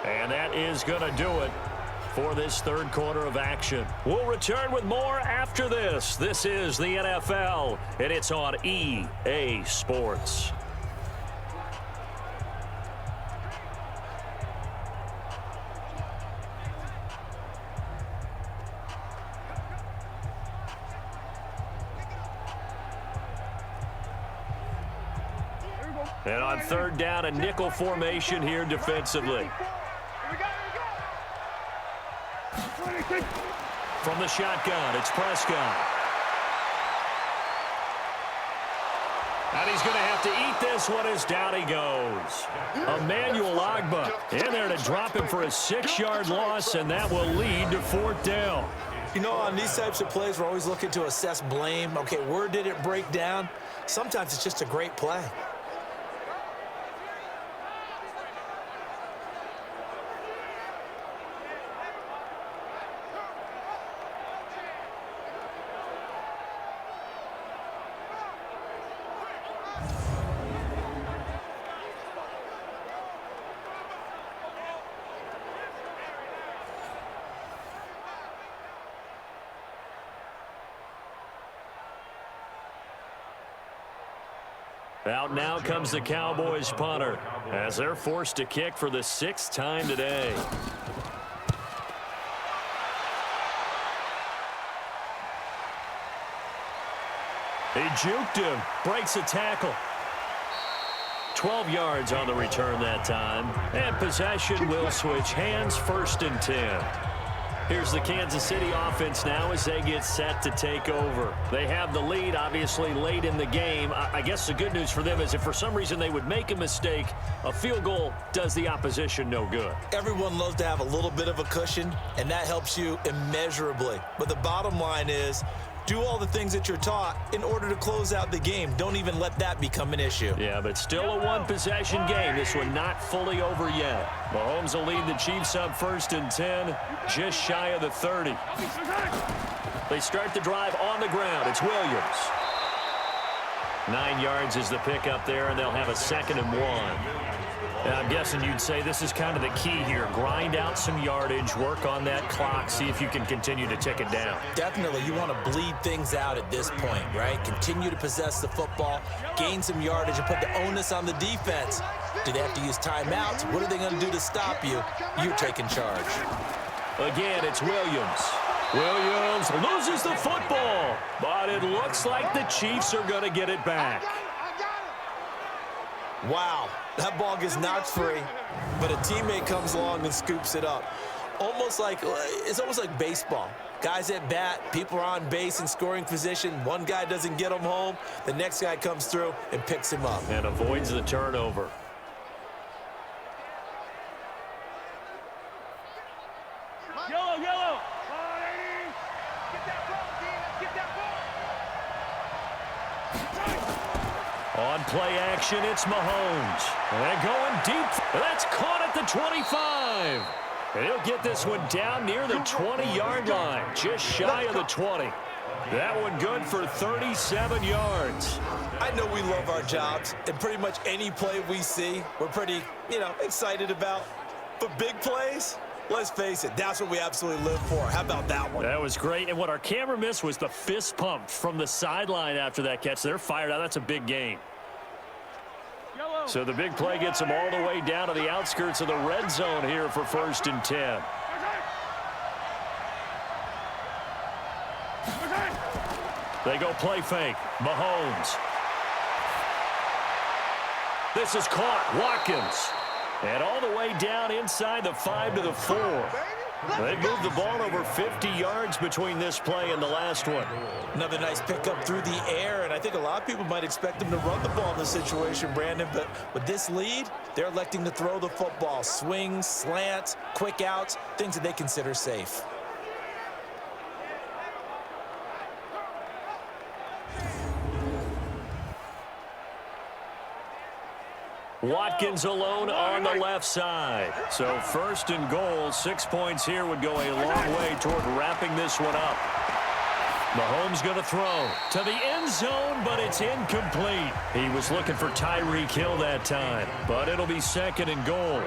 7. And that is going to do it. for this third quarter of action. We'll return with more after this. This is the NFL, and it's on EA Sports. And on third down, a nickel formation here defensively. From the shotgun, it's Prescott. And he's going to have to eat this one as down he goes. Emmanuel Ogbah in there to drop him for a 6-yard loss, and that will lead to fourth down. You know, on these types of plays, we're always looking to assess blame. Okay, where did it break down? Sometimes it's just a great play. Out now comes the Cowboys punter as they're forced to kick for the 6th time today. He juked him, breaks a tackle. 12 yards on the return that time. And possession will switch hands, 1st and 10. Here's the Kansas City offense now as they get set to take over. They have the lead, obviously, late in the game. I guess the good news for them is if for some reason they would make a mistake, a field goal does the opposition no good. Everyone loves to have a little bit of a cushion, and that helps you immeasurably. But the bottom line is, do all the things that you're taught in order to close out the game. Don't even let that become an issue. Yeah, but still a one-possession game. This one not fully over yet. Mahomes will lead the Chiefs up 1st and 10, just shy of the 30. They start the drive on the ground. It's Williams. 9 yards is the pickup there, and they'll have a 2nd and 1. And I'm guessing you'd say this is kind of the key here. Grind out some yardage, work on that clock, see if you can continue to tick it down. Definitely, you want to bleed things out at this point, right? Continue to possess the football, gain some yardage, and put the onus on the defense. Do they have to use timeouts? What are they going to do to stop you? You're taking charge. Again, it's Williams. Williams loses the football, but it looks like the Chiefs are going to get it back. Wow, that ball gets knocked free, but a teammate comes along and scoops it up. It's almost like baseball. Guys at bat, people are on base in scoring position. One guy doesn't get him home. The next guy comes through and picks him up. And avoids the turnover. Yellow. Get that ball, team. Let's get that ball. On play action, it's Mahomes. And going deep. That's caught at the 25. And he'll get this one down near the 20-yard line, just shy of the 20. That one good for 37 yards. I know we love our jobs, and pretty much any play we see, we're pretty, excited about. But big plays, let's face it, that's what we absolutely live for. How about that one? That was great. And what our camera missed was the fist pump from the sideline after that catch. They're fired out. That's a big gain. So the big play gets them all the way down to the outskirts of the red zone here for 1st and 10. They go play fake. Mahomes. This is caught. Watkins. And all the way down inside the 5 to the 4. They moved the ball over 50 yards between this play and the last one. Another nice pickup through the air, and I think a lot of people might expect them to run the ball in this situation, Brandon, but with this lead, they're electing to throw the football. Swings, slants, quick outs, things that they consider safe. Watkins alone on the left side. So 1st and goal, 6 points here would go a long way toward wrapping this one up. Mahomes going to throw to the end zone, but it's incomplete. He was looking for Tyreek Hill that time, but it'll be 2nd and goal.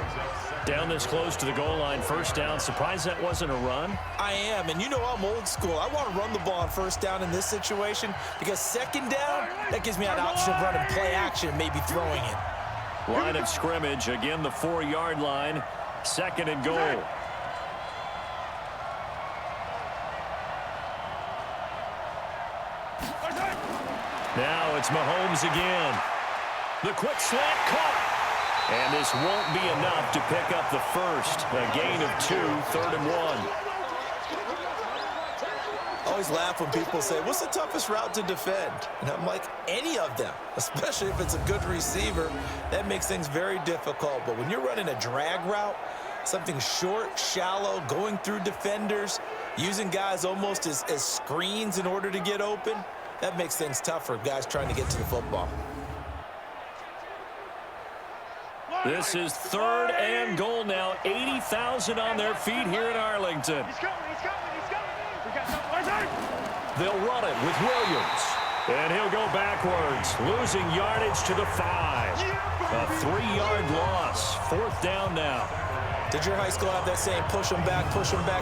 Down this close to the goal line, first down. Surprised that wasn't a run? I am, and you know I'm old school. I want to run the ball on first down in this situation because second down, that gives me an option of running play action, maybe throwing it. Line of scrimmage, again the 4-yard line, second and goal. Now it's Mahomes again. The quick slant caught. And this won't be enough to pick up the first. A gain of 2, 3rd and 1. I always laugh when people say, what's the toughest route to defend? And I'm like, any of them, especially if it's a good receiver. That makes things very difficult. But when you're running a drag route, something short, shallow, going through defenders, using guys almost as screens in order to get open, that makes things tough for guys trying to get to the football. This is 3rd and goal now. 80,000 on their feet here in Arlington. He's coming, he's coming, he's coming. We got something. They'll run it with Williams. And he'll go backwards, losing yardage to the 5. A 3-yard loss. 4th down now. Did your high school have that saying, push them back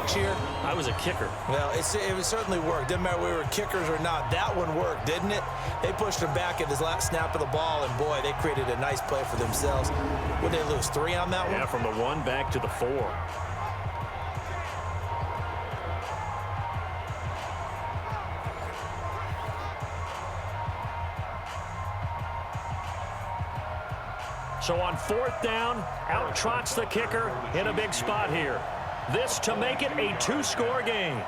cheer? I was a kicker. Well, it certainly worked. Didn't matter whether we were kickers or not. That one worked, didn't it? They pushed him back at his last snap of the ball, and boy, they created a nice play for themselves. Would they lose 3 on that one? Yeah, from the 1 back to the 4. So on 4th down, out trots the kicker in a big spot here. This to make it a 2-score game.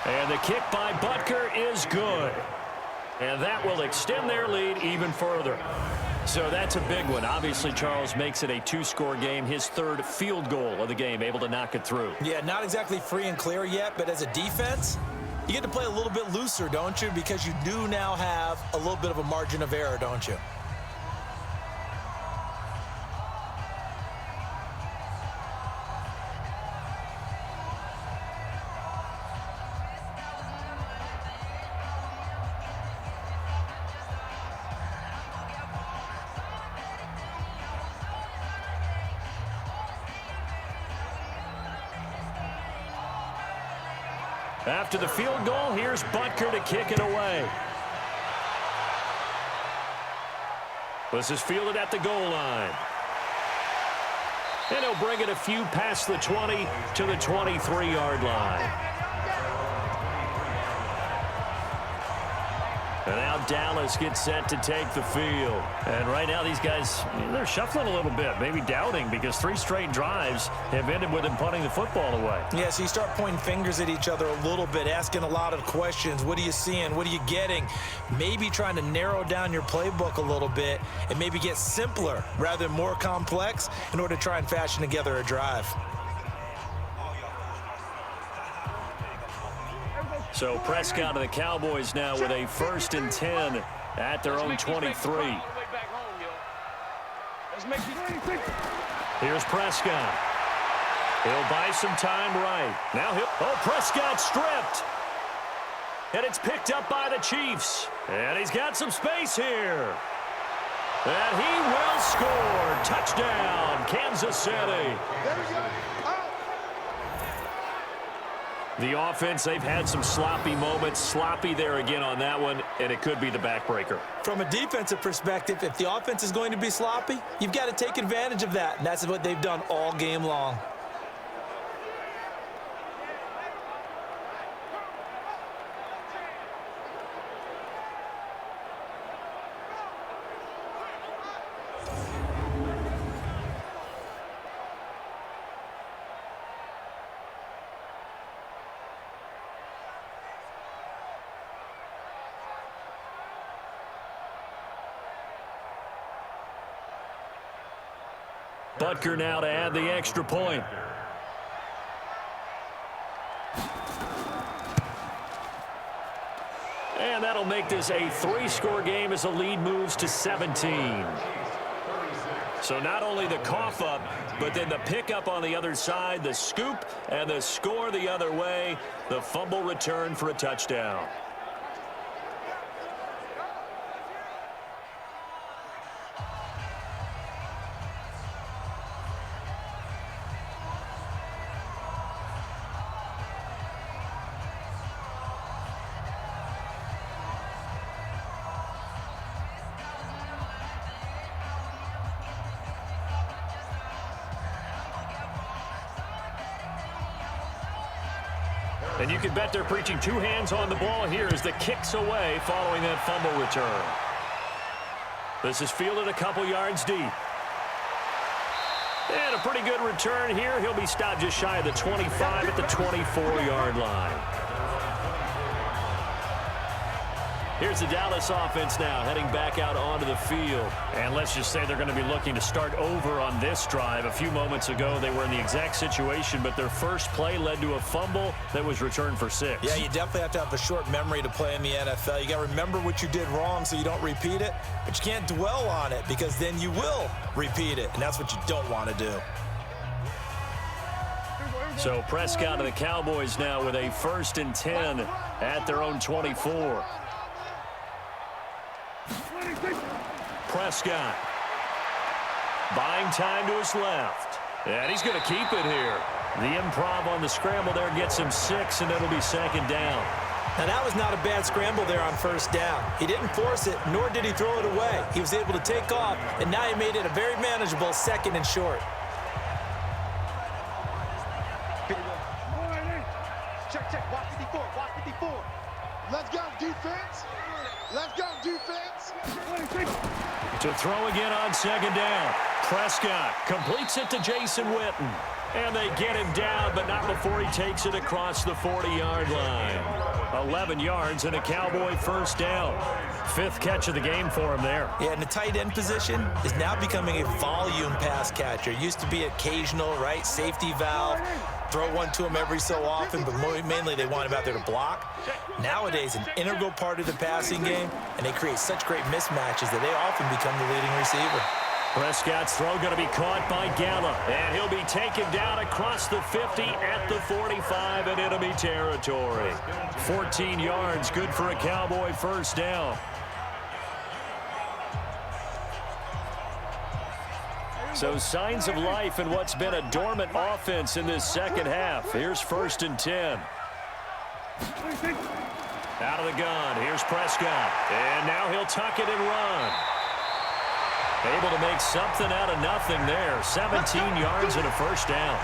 And the kick by Butker is good. And that will extend their lead even further. So that's a big one. Obviously, Charles makes it a 2-score game. His 3rd field goal of the game, able to knock it through. Yeah, not exactly free and clear yet, but as a defense, you get to play a little bit looser, don't you? Because you do now have a little bit of a margin of error, don't you? After the field goal, here's Butker to kick it away. This is fielded at the goal line. And he'll bring it a few past the 20 to the 23-yard line. And now Dallas gets set to take the field. And right now these guys, they're shuffling a little bit, maybe doubting, because 3 straight drives have ended with them punting the football away. Yeah, so you start pointing fingers at each other a little bit, asking a lot of questions. What are you seeing? What are you getting? Maybe trying to narrow down your playbook a little bit and maybe get simpler rather than more complex in order to try and fashion together a drive. So Prescott and the Cowboys now with a 1st and 10 at their own 23. Here's Prescott. He'll buy some time right. Now Prescott stripped. And it's picked up by the Chiefs. And he's got some space here. And he will score. Touchdown, Kansas City. There we go. The offense, they've had some sloppy moments. Sloppy there again on that one, and it could be the backbreaker. From a defensive perspective, if the offense is going to be sloppy, you've got to take advantage of that, and that's what they've done all game long. Butker now to add the extra point. And that'll make this a 3-score game as the lead moves to 17. So not only the cough up, but then the pickup on the other side, the scoop, and the score the other way. The fumble return for a touchdown. And you can bet they're preaching two hands on the ball here as the kick's away following that fumble return. This is fielded a couple yards deep. And a pretty good return here. He'll be stopped just shy of the 25 at the 24-yard line. Here's the Dallas offense now heading back out onto the field. And let's just say they're going to be looking to start over on this drive. A few moments ago, they were in the exact situation, but their first play led to a fumble that was returned for 6. Yeah, you definitely have to have a short memory to play in the NFL. You got to remember what you did wrong so you don't repeat it, but you can't dwell on it because then you will repeat it, and that's what you don't want to do. So Prescott and the Cowboys now with a 1st and 10 at their own 24. Prescott buying time to his left, and he's going to keep it here. The improv on the scramble there gets him 6, and it'll be 2nd down. Now that was not a bad scramble there on 1st down. He didn't force it, nor did he throw it away. He was able to take off, and now he made it a very manageable 2nd and short. Check, watch 54, watch 54. Let's go, defense. Let's go, defense. To throw again on 2nd down. Prescott completes it to Jason Witten. And they get him down, but not before he takes it across the 40-yard line. 11 yards and a Cowboy 1st down. 5th catch of the game for him there. Yeah, and the tight end position is now becoming a volume pass catcher. Used to be occasional, right? Safety valve. Throw one to him every so often, but mainly they want him out there to block. Nowadays, an integral part of the passing game, and they create such great mismatches that they often become the leading receiver. Prescott's throw going to be caught by Gallup, and he'll be taken down across the 50 at the 45 in enemy territory. 14 yards, good for a Cowboy 1st down. So signs of life in what's been a dormant offense in this 2nd half. Here's 1st and 10. Out of the gun, here's Prescott. And now he'll tuck it and run. Able to make something out of nothing there. 17 yards and a 1st down.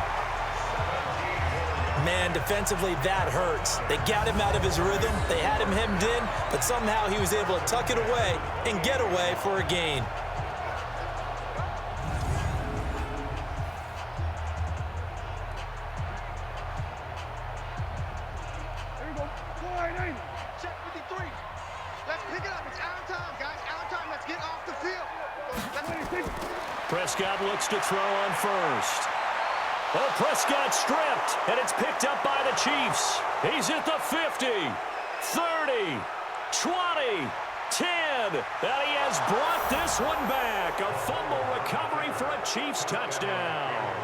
Man, defensively, that hurts. They got him out of his rhythm. They had him hemmed in, but somehow he was able to tuck it away and get away for a gain. Check 53. Let's pick it up. It's out of time, guys. Out of time. Let's get off the field. Prescott looks to throw on 1st. Oh, Prescott stripped, and it's picked up by the Chiefs. He's at the 50, 30, 20, 10, and he has brought this one back. A fumble recovery for a Chiefs touchdown.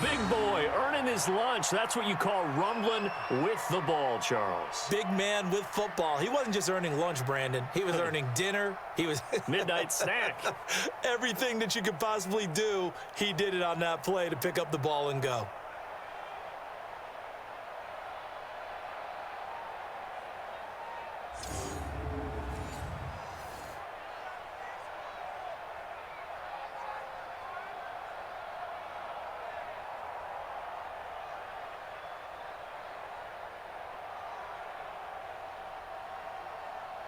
Big boy earning his lunch. That's what you call rumbling with the ball, Charles. Big man with football. He wasn't just earning lunch, Brandon. He was earning dinner. He was midnight snack. Everything that you could possibly do, he did it on that play to pick up the ball and go.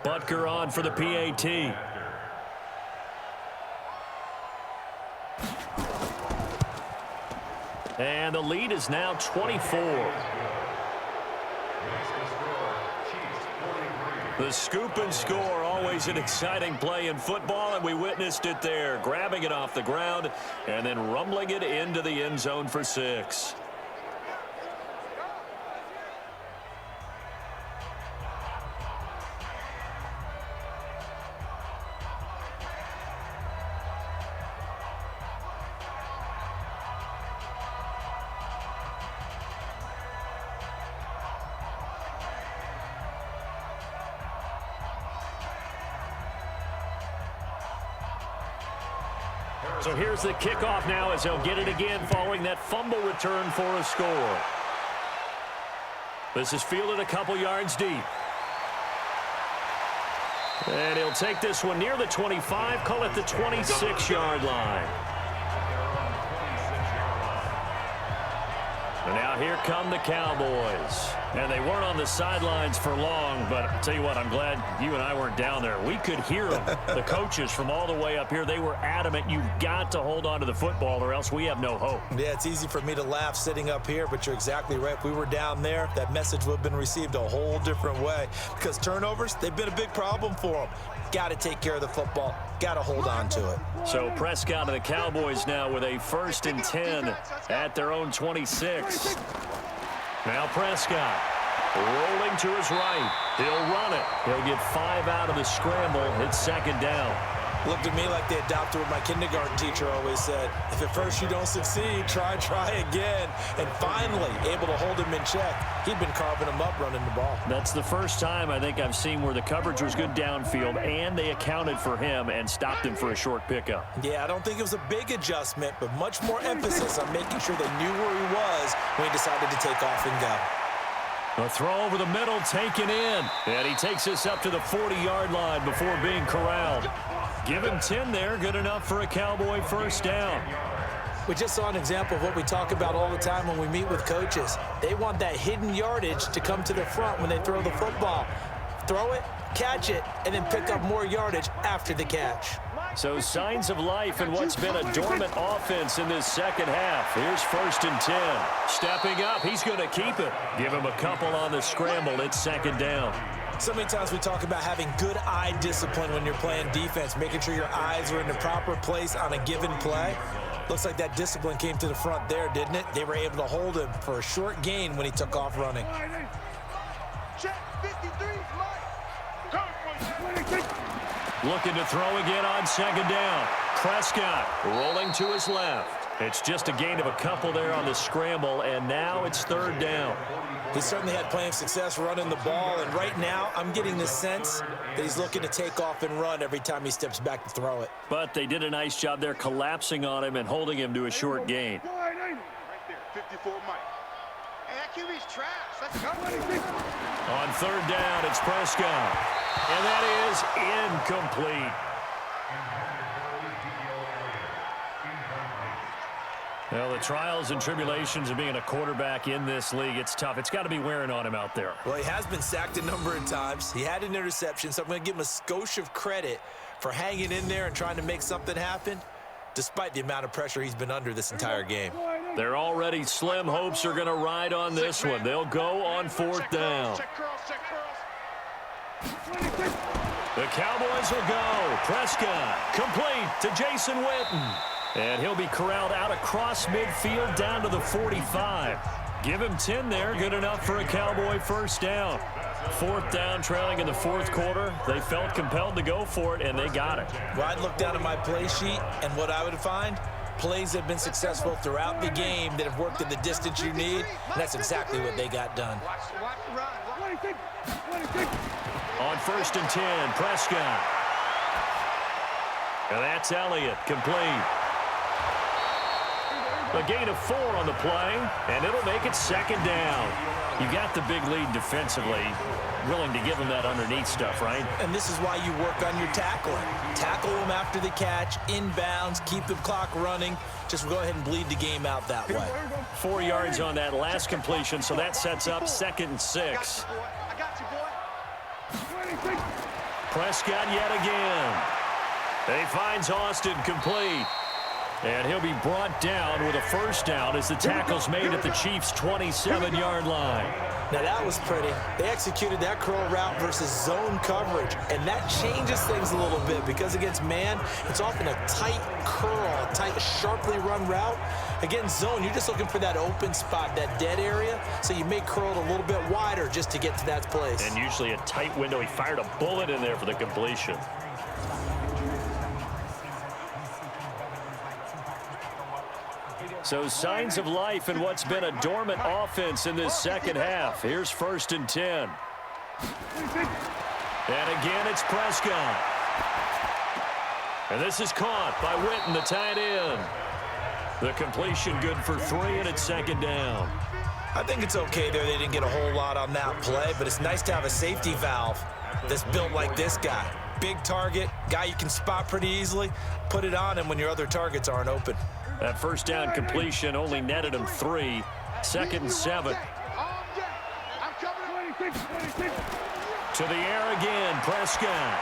Butker on for the PAT. And the lead is now 24. The scoop and score, always an exciting play in football, and we witnessed it there. Grabbing it off the ground and then rumbling it into the end zone for 6. So here's the kickoff now as they'll get it again following that fumble return for a score. This is fielded a couple yards deep. And he'll take this one near the 25, call it the 26-yard line. And now here come the Cowboys. And they weren't on the sidelines for long, but I'll tell you what, I'm glad you and I weren't down there. We could hear them, the coaches from all the way up here. They were adamant, you've got to hold on to the football or else we have no hope. Yeah, it's easy for me to laugh sitting up here, but you're exactly right. If we were down there, that message would have been received a whole different way. Because turnovers, they've been a big problem for them. Got to take care of the football. Got to hold on to it. So Prescott and the Cowboys now with a 1st and 10 at their own 26. Now Prescott rolling to his right. He'll run it. He'll get 5 out of the scramble. It's 2nd down. Looked at me like they adopted what my kindergarten teacher always said. If at first you don't succeed, try again. And finally, able to hold him in check. He'd been carving him up running the ball. That's the first time I think I've seen where the coverage was good downfield and they accounted for him and stopped him for a short pickup. Yeah, I don't think it was a big adjustment, but much more emphasis on making sure they knew where he was when he decided to take off and go. A throw over the middle taken in. And he takes us up to the 40-yard line before being corralled. Give him 10 there. Good enough for a Cowboy 1st down. We just saw an example of what we talk about all the time when we meet with coaches. They want that hidden yardage to come to the front when they throw the football. Throw it, catch it, and then pick up more yardage after the catch. So signs of life in what's been a dormant offense in this 2nd half. Here's 1st and 10. Stepping up, he's going to keep it. Give him a couple on the scramble. It's 2nd down. So many times we talk about having good eye discipline when you're playing defense, making sure your eyes are in the proper place on a given play. Looks like that discipline came to the front there, didn't it? They were able to hold him for a short gain when he took off running. Check 53, Looking to throw again on 2nd down. Prescott rolling to his left. It's just a gain of a couple there on the scramble, and now it's 3rd down. He certainly had plenty of success running the ball, and right now I'm getting the sense that he's looking to take off and run every time he steps back to throw it. But they did a nice job there collapsing on him and holding him to a short gain. Right there, 54 Mike. Hey, that QB's trash. Let's go. On 3rd down, it's Prescott. And that is incomplete. Well, the trials and tribulations of being a quarterback in this league, it's tough. It's got to be wearing on him out there. Well, he has been sacked a number of times. He had an interception, so I'm going to give him a skosh of credit for hanging in there and trying to make something happen, despite the amount of pressure he's been under this entire game. They're already slim hopes are going to ride on this one. They'll go on 4th down. The Cowboys will go. Prescott complete to Jason Witten. And he'll be corralled out across midfield down to the 45. Give him 10 there. Good enough for a Cowboy 1st down. 4th down, trailing in the 4th quarter. They felt compelled to go for it, and they got it. Well, I'd look down at my play sheet, and what I would find, plays have been successful throughout the game that have worked at the distance you need, and that's exactly what they got done. On 1st and 10, Prescott. And that's Elliott, complete. A gain of 4 on the play, and it'll make it 2nd down. You got the big lead defensively, willing to give them that underneath stuff, right? And this is why you work on your tackling. Tackle them after the catch, inbounds, keep the clock running. Just go ahead and bleed the game out that way. 4 yards on that last completion, so that sets up 2nd and 6. I got you, boy. Prescott yet again. He finds Austin complete. And he'll be brought down with a 1st down as the tackle's made at the Chiefs' 27-yard line. Now that was pretty. They executed that curl route versus zone coverage, and that changes things a little bit because against man, it's often a tight curl, a tight, sharply run route. Against zone, you're just looking for that open spot, that dead area, so you may curl it a little bit wider just to get to that place. And usually a tight window. He fired a bullet in there for the completion. So signs of life in what's been a dormant offense in this 2nd half. Here's 1st and 10. And again, it's Prescott. And this is caught by Witten, the tight end. The completion good for 3, and it's 2nd down. I think it's okay there. They didn't get a whole lot on that play, but it's nice to have a safety valve that's built like this guy. Big target, guy you can spot pretty easily. Put it on him when your other targets aren't open. That 1st down completion only netted him 3. 2nd and 7. To the air again, Prescott.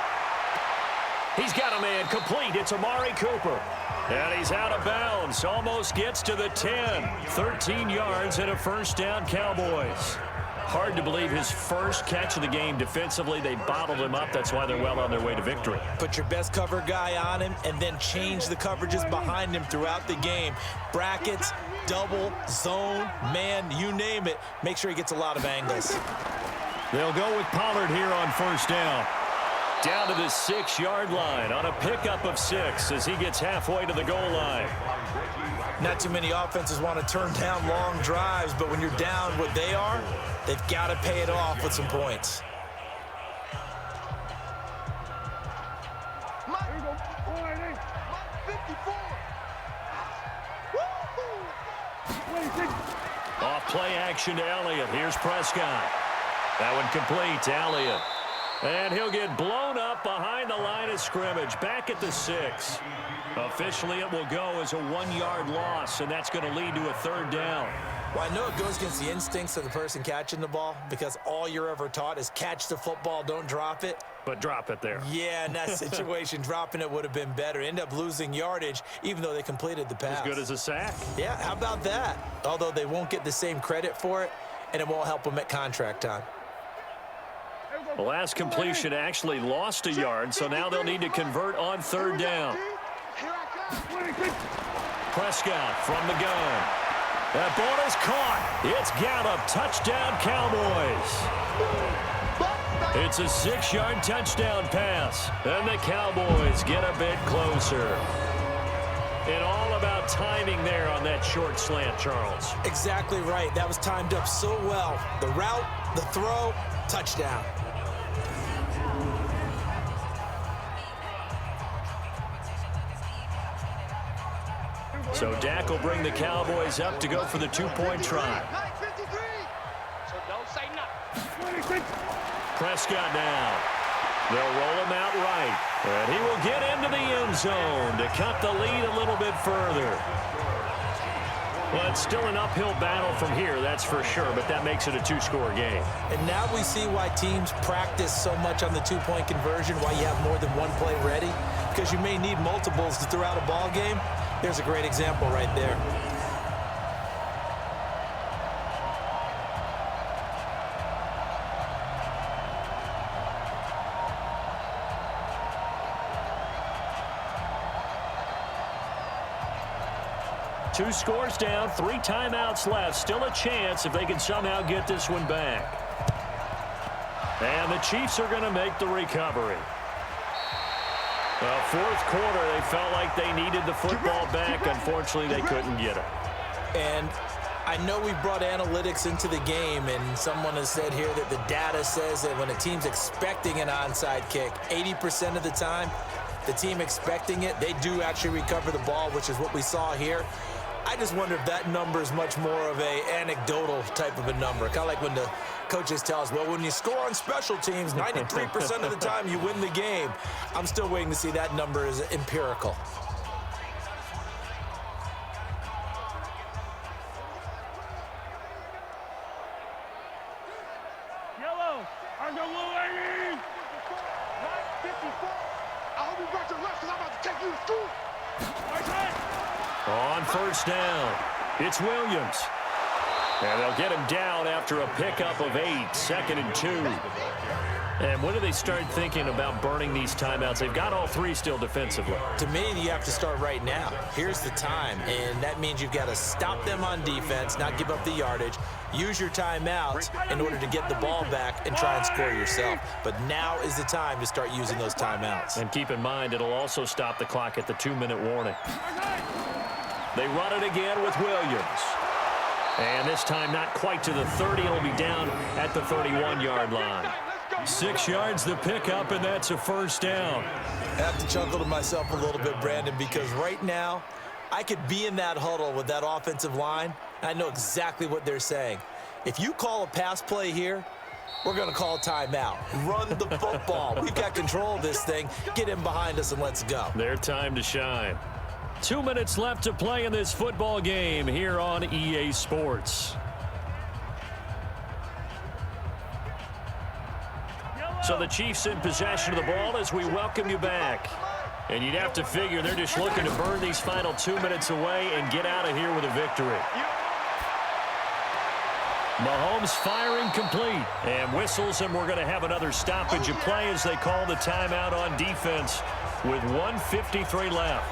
He's got a man complete. It's Amari Cooper. And he's out of bounds. Almost gets to the 10. 13 yards and a first down, Cowboys. Hard to believe his first catch of the game defensively. They bottled him up. That's why they're well on their way to victory. Put your best cover guy on him and then change the coverages behind him throughout the game. Brackets, double, zone, man, you name it. Make sure he gets a lot of angles. They'll go with Pollard here on first down. Down to the 6-yard line on a pickup of 6 as he gets halfway to the goal line. Not too many offenses want to turn down long drives, but when you're down what they are, they've got to pay it off with some points. Off play action to Elliott. Here's Prescott. That one complete to Elliott. And he'll get blown up behind the line of scrimmage. Back at the 6. Officially, it will go as a 1-yard loss, and that's going to lead to a 3rd down. Well, I know it goes against the instincts of the person catching the ball because all you're ever taught is catch the football, don't drop it. But drop it there. Yeah, in that situation, dropping it would have been better. End up losing yardage, even though they completed the pass. As good as a sack. Yeah, how about that? Although they won't get the same credit for it, and it won't help them at contract time. The last completion actually lost a yard, so now they'll need to convert on 3rd down. Prescott from the gun. That ball is caught. It's Gallup. Touchdown, Cowboys. It's a 6-yard touchdown pass. And the Cowboys get a bit closer. And all about timing there on that short slant, Charles. Exactly right. That was timed up so well. The route, the throw, touchdown. So Dak will bring the Cowboys up to go for the 2-point try. Prescott now. They'll roll him out right. And he will get into the end zone to cut the lead a little bit further. Well, it's still an uphill battle from here, that's for sure, but that makes it a 2-score game. And now we see why teams practice so much on the 2-point conversion, why you have more than one play ready, because you may need multiples to throw out a ball game. There's a great example right there. Two scores down, 3 timeouts left. Still a chance if they can somehow get this one back. And the Chiefs are going to make the recovery. Fourth quarter, they felt like they needed the football back. Unfortunately, they couldn't get it. And I know we brought analytics into the game, and someone has said here that the data says that when a team's expecting an onside kick, 80% of the time, the team expecting it, they do actually recover the ball, which is what we saw here. I just wonder if that number is much more of a anecdotal type of a number. Kind of like when the coaches tell us, well, when you score on special teams, 93% of the time you win the game. I'm still waiting to see that number is empirical. Yellow, I'm the blue lady. 54. I hope you brought your left because I'm about to take you to school. On first down, it's Williams. And they'll get him down after a pickup of 8, 2nd and 2. And when do they start thinking about burning these timeouts? They've got all 3 still defensively. To me, you have to start right now. Here's the time, and that means you've got to stop them on defense, not give up the yardage, use your timeouts in order to get the ball back and try and score yourself. But now is the time to start using those timeouts. And keep in mind, it'll also stop the clock at the 2-minute warning. They run it again with Williams. And this time not quite to the 30. It'll be down at the 31-yard line. 6 yards the pickup, and that's a first down. I have to chuckle to myself a little bit, Brandon, because right now I could be in that huddle with that offensive line, and I know exactly what they're saying. If you call a pass play here, we're going to call a timeout. Run the football. We've got control of this thing. Get in behind us and let's go. Their time to shine. 2 minutes left to play in this football game here on EA Sports. So the Chiefs in possession of the ball as we welcome you back. And you'd have to figure they're just looking to burn these final 2 minutes away and get out of here with a victory. Mahomes firing complete. And whistles, and we're going to have another stoppage of play as they call the timeout on defense with 1:53 left.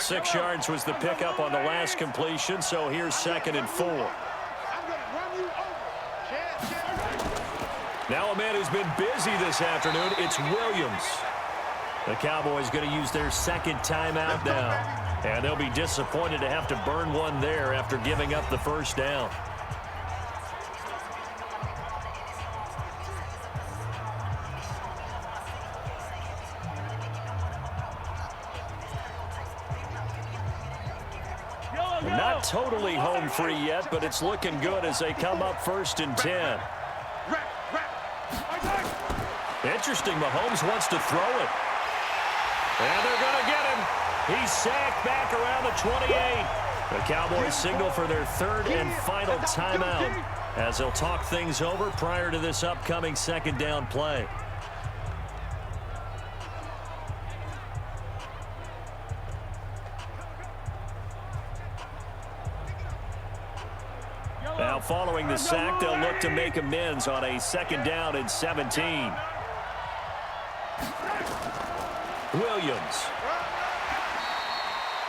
Six yards was the pickup on the last completion, so here's 2nd and 4. Now a man who's been busy this afternoon, it's Williams. The Cowboys going to use their 2nd timeout now, and they'll be disappointed to have to burn one there after giving up the first down. Not totally home free yet, but it's looking good as they come up 1st and 10. Interesting, Mahomes wants to throw it. And they're going to get him. He's sacked back around the 28. The Cowboys signal for their 3rd and final timeout as they'll talk things over prior to this upcoming 2nd down play. Now following the sack, they'll look to make amends on a 2nd down and 17. Williams.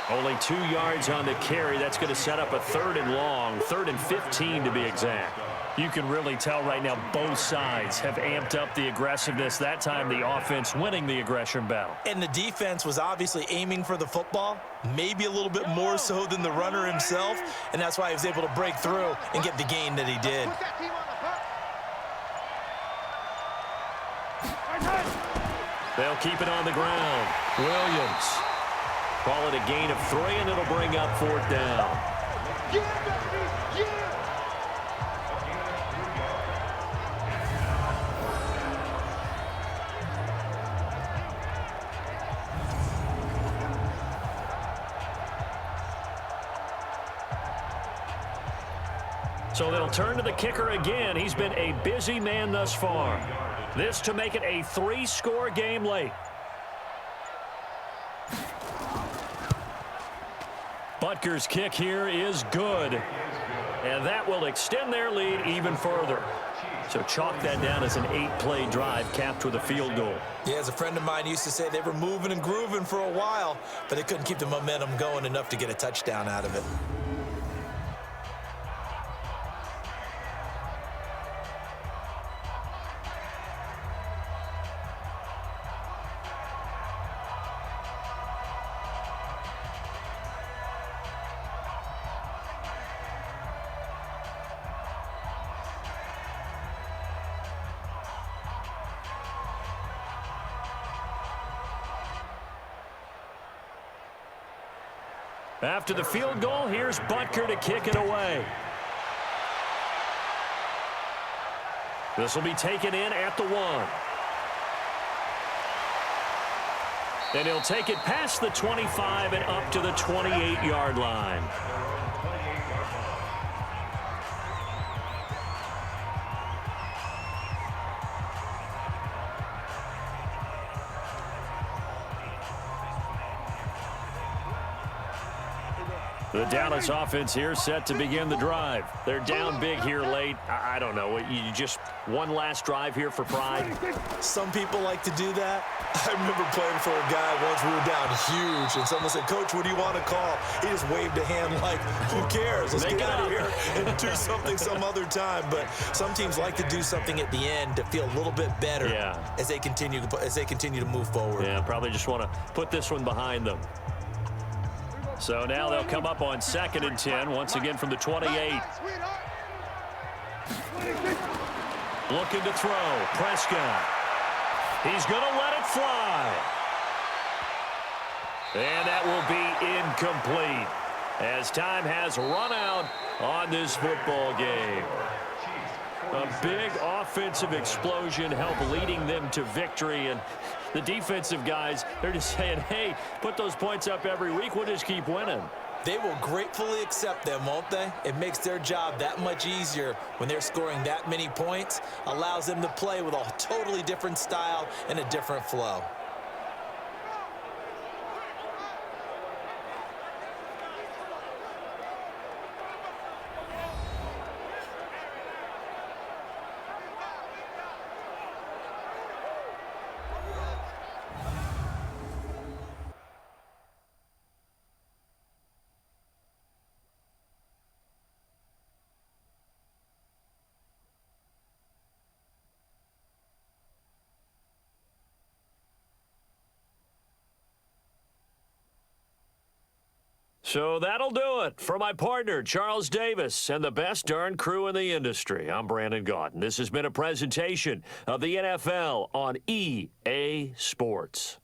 Only 2 yards on the carry. That's going to set up a 3rd and long, 3rd and 15 to be exact. You can really tell right now both sides have amped up the aggressiveness. That time the offense winning the aggression battle. And the defense was obviously aiming for the football, maybe a little bit more so than the runner himself, and that's why he was able to break through and get the gain that he did. They'll keep it on the ground. Williams. Call it a gain of 3, and it'll bring up 4th down. So they'll turn to the kicker again. He's been a busy man thus far. This to make it a 3-score game late. Butker's kick here is good. And that will extend their lead even further. So chalk that down as an 8-play drive capped with a field goal. Yeah, as a friend of mine used to say, they were moving and grooving for a while, but they couldn't keep the momentum going enough to get a touchdown out of it. After the field goal, here's Butker to kick it away. This will be taken in at the 1. And he'll take it past the 25 and up to the 28-yard line. The Dallas offense here set to begin the drive. They're down big here late. I don't know. You just one last drive here for pride? Some people like to do that. I remember playing for a guy once. We were down huge, and someone said, "Coach, what do you want to call?" He just waved a hand like, "Who cares? Let's get out of here and do something some other time." But some teams like to do something at the end to feel a little bit better as they continue to move forward. Yeah, probably just want to put this one behind them. So now they'll come up on 2nd and 10, once again from the 28. Looking to throw. Prescott. He's going to let it fly. And that will be incomplete as time has run out on this football game. A big offensive explosion helped leading them to victory. And the defensive guys, they're just saying, hey, put those points up every week. We'll just keep winning. They will gratefully accept them, won't they? It makes their job that much easier when they're scoring that many points. Allows them to play with a totally different style and a different flow. So that'll do it for my partner, Charles Davis, and the best darn crew in the industry. I'm Brandon Gaudin. This has been a presentation of the NFL on EA Sports.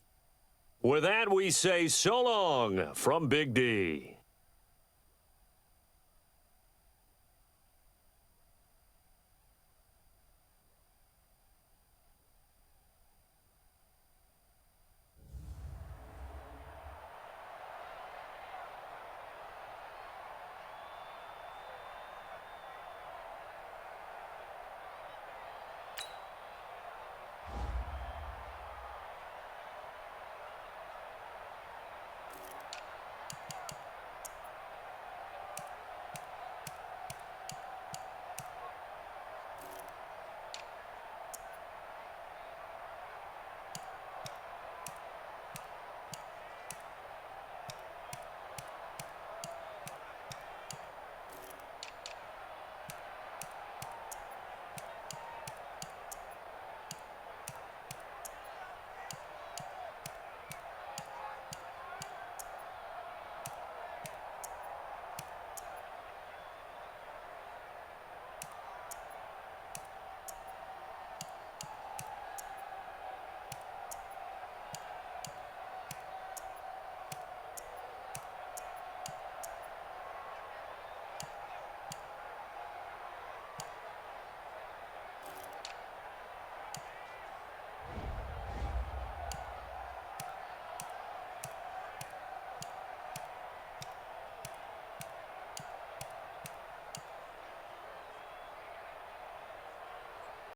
With that, we say so long from Big D.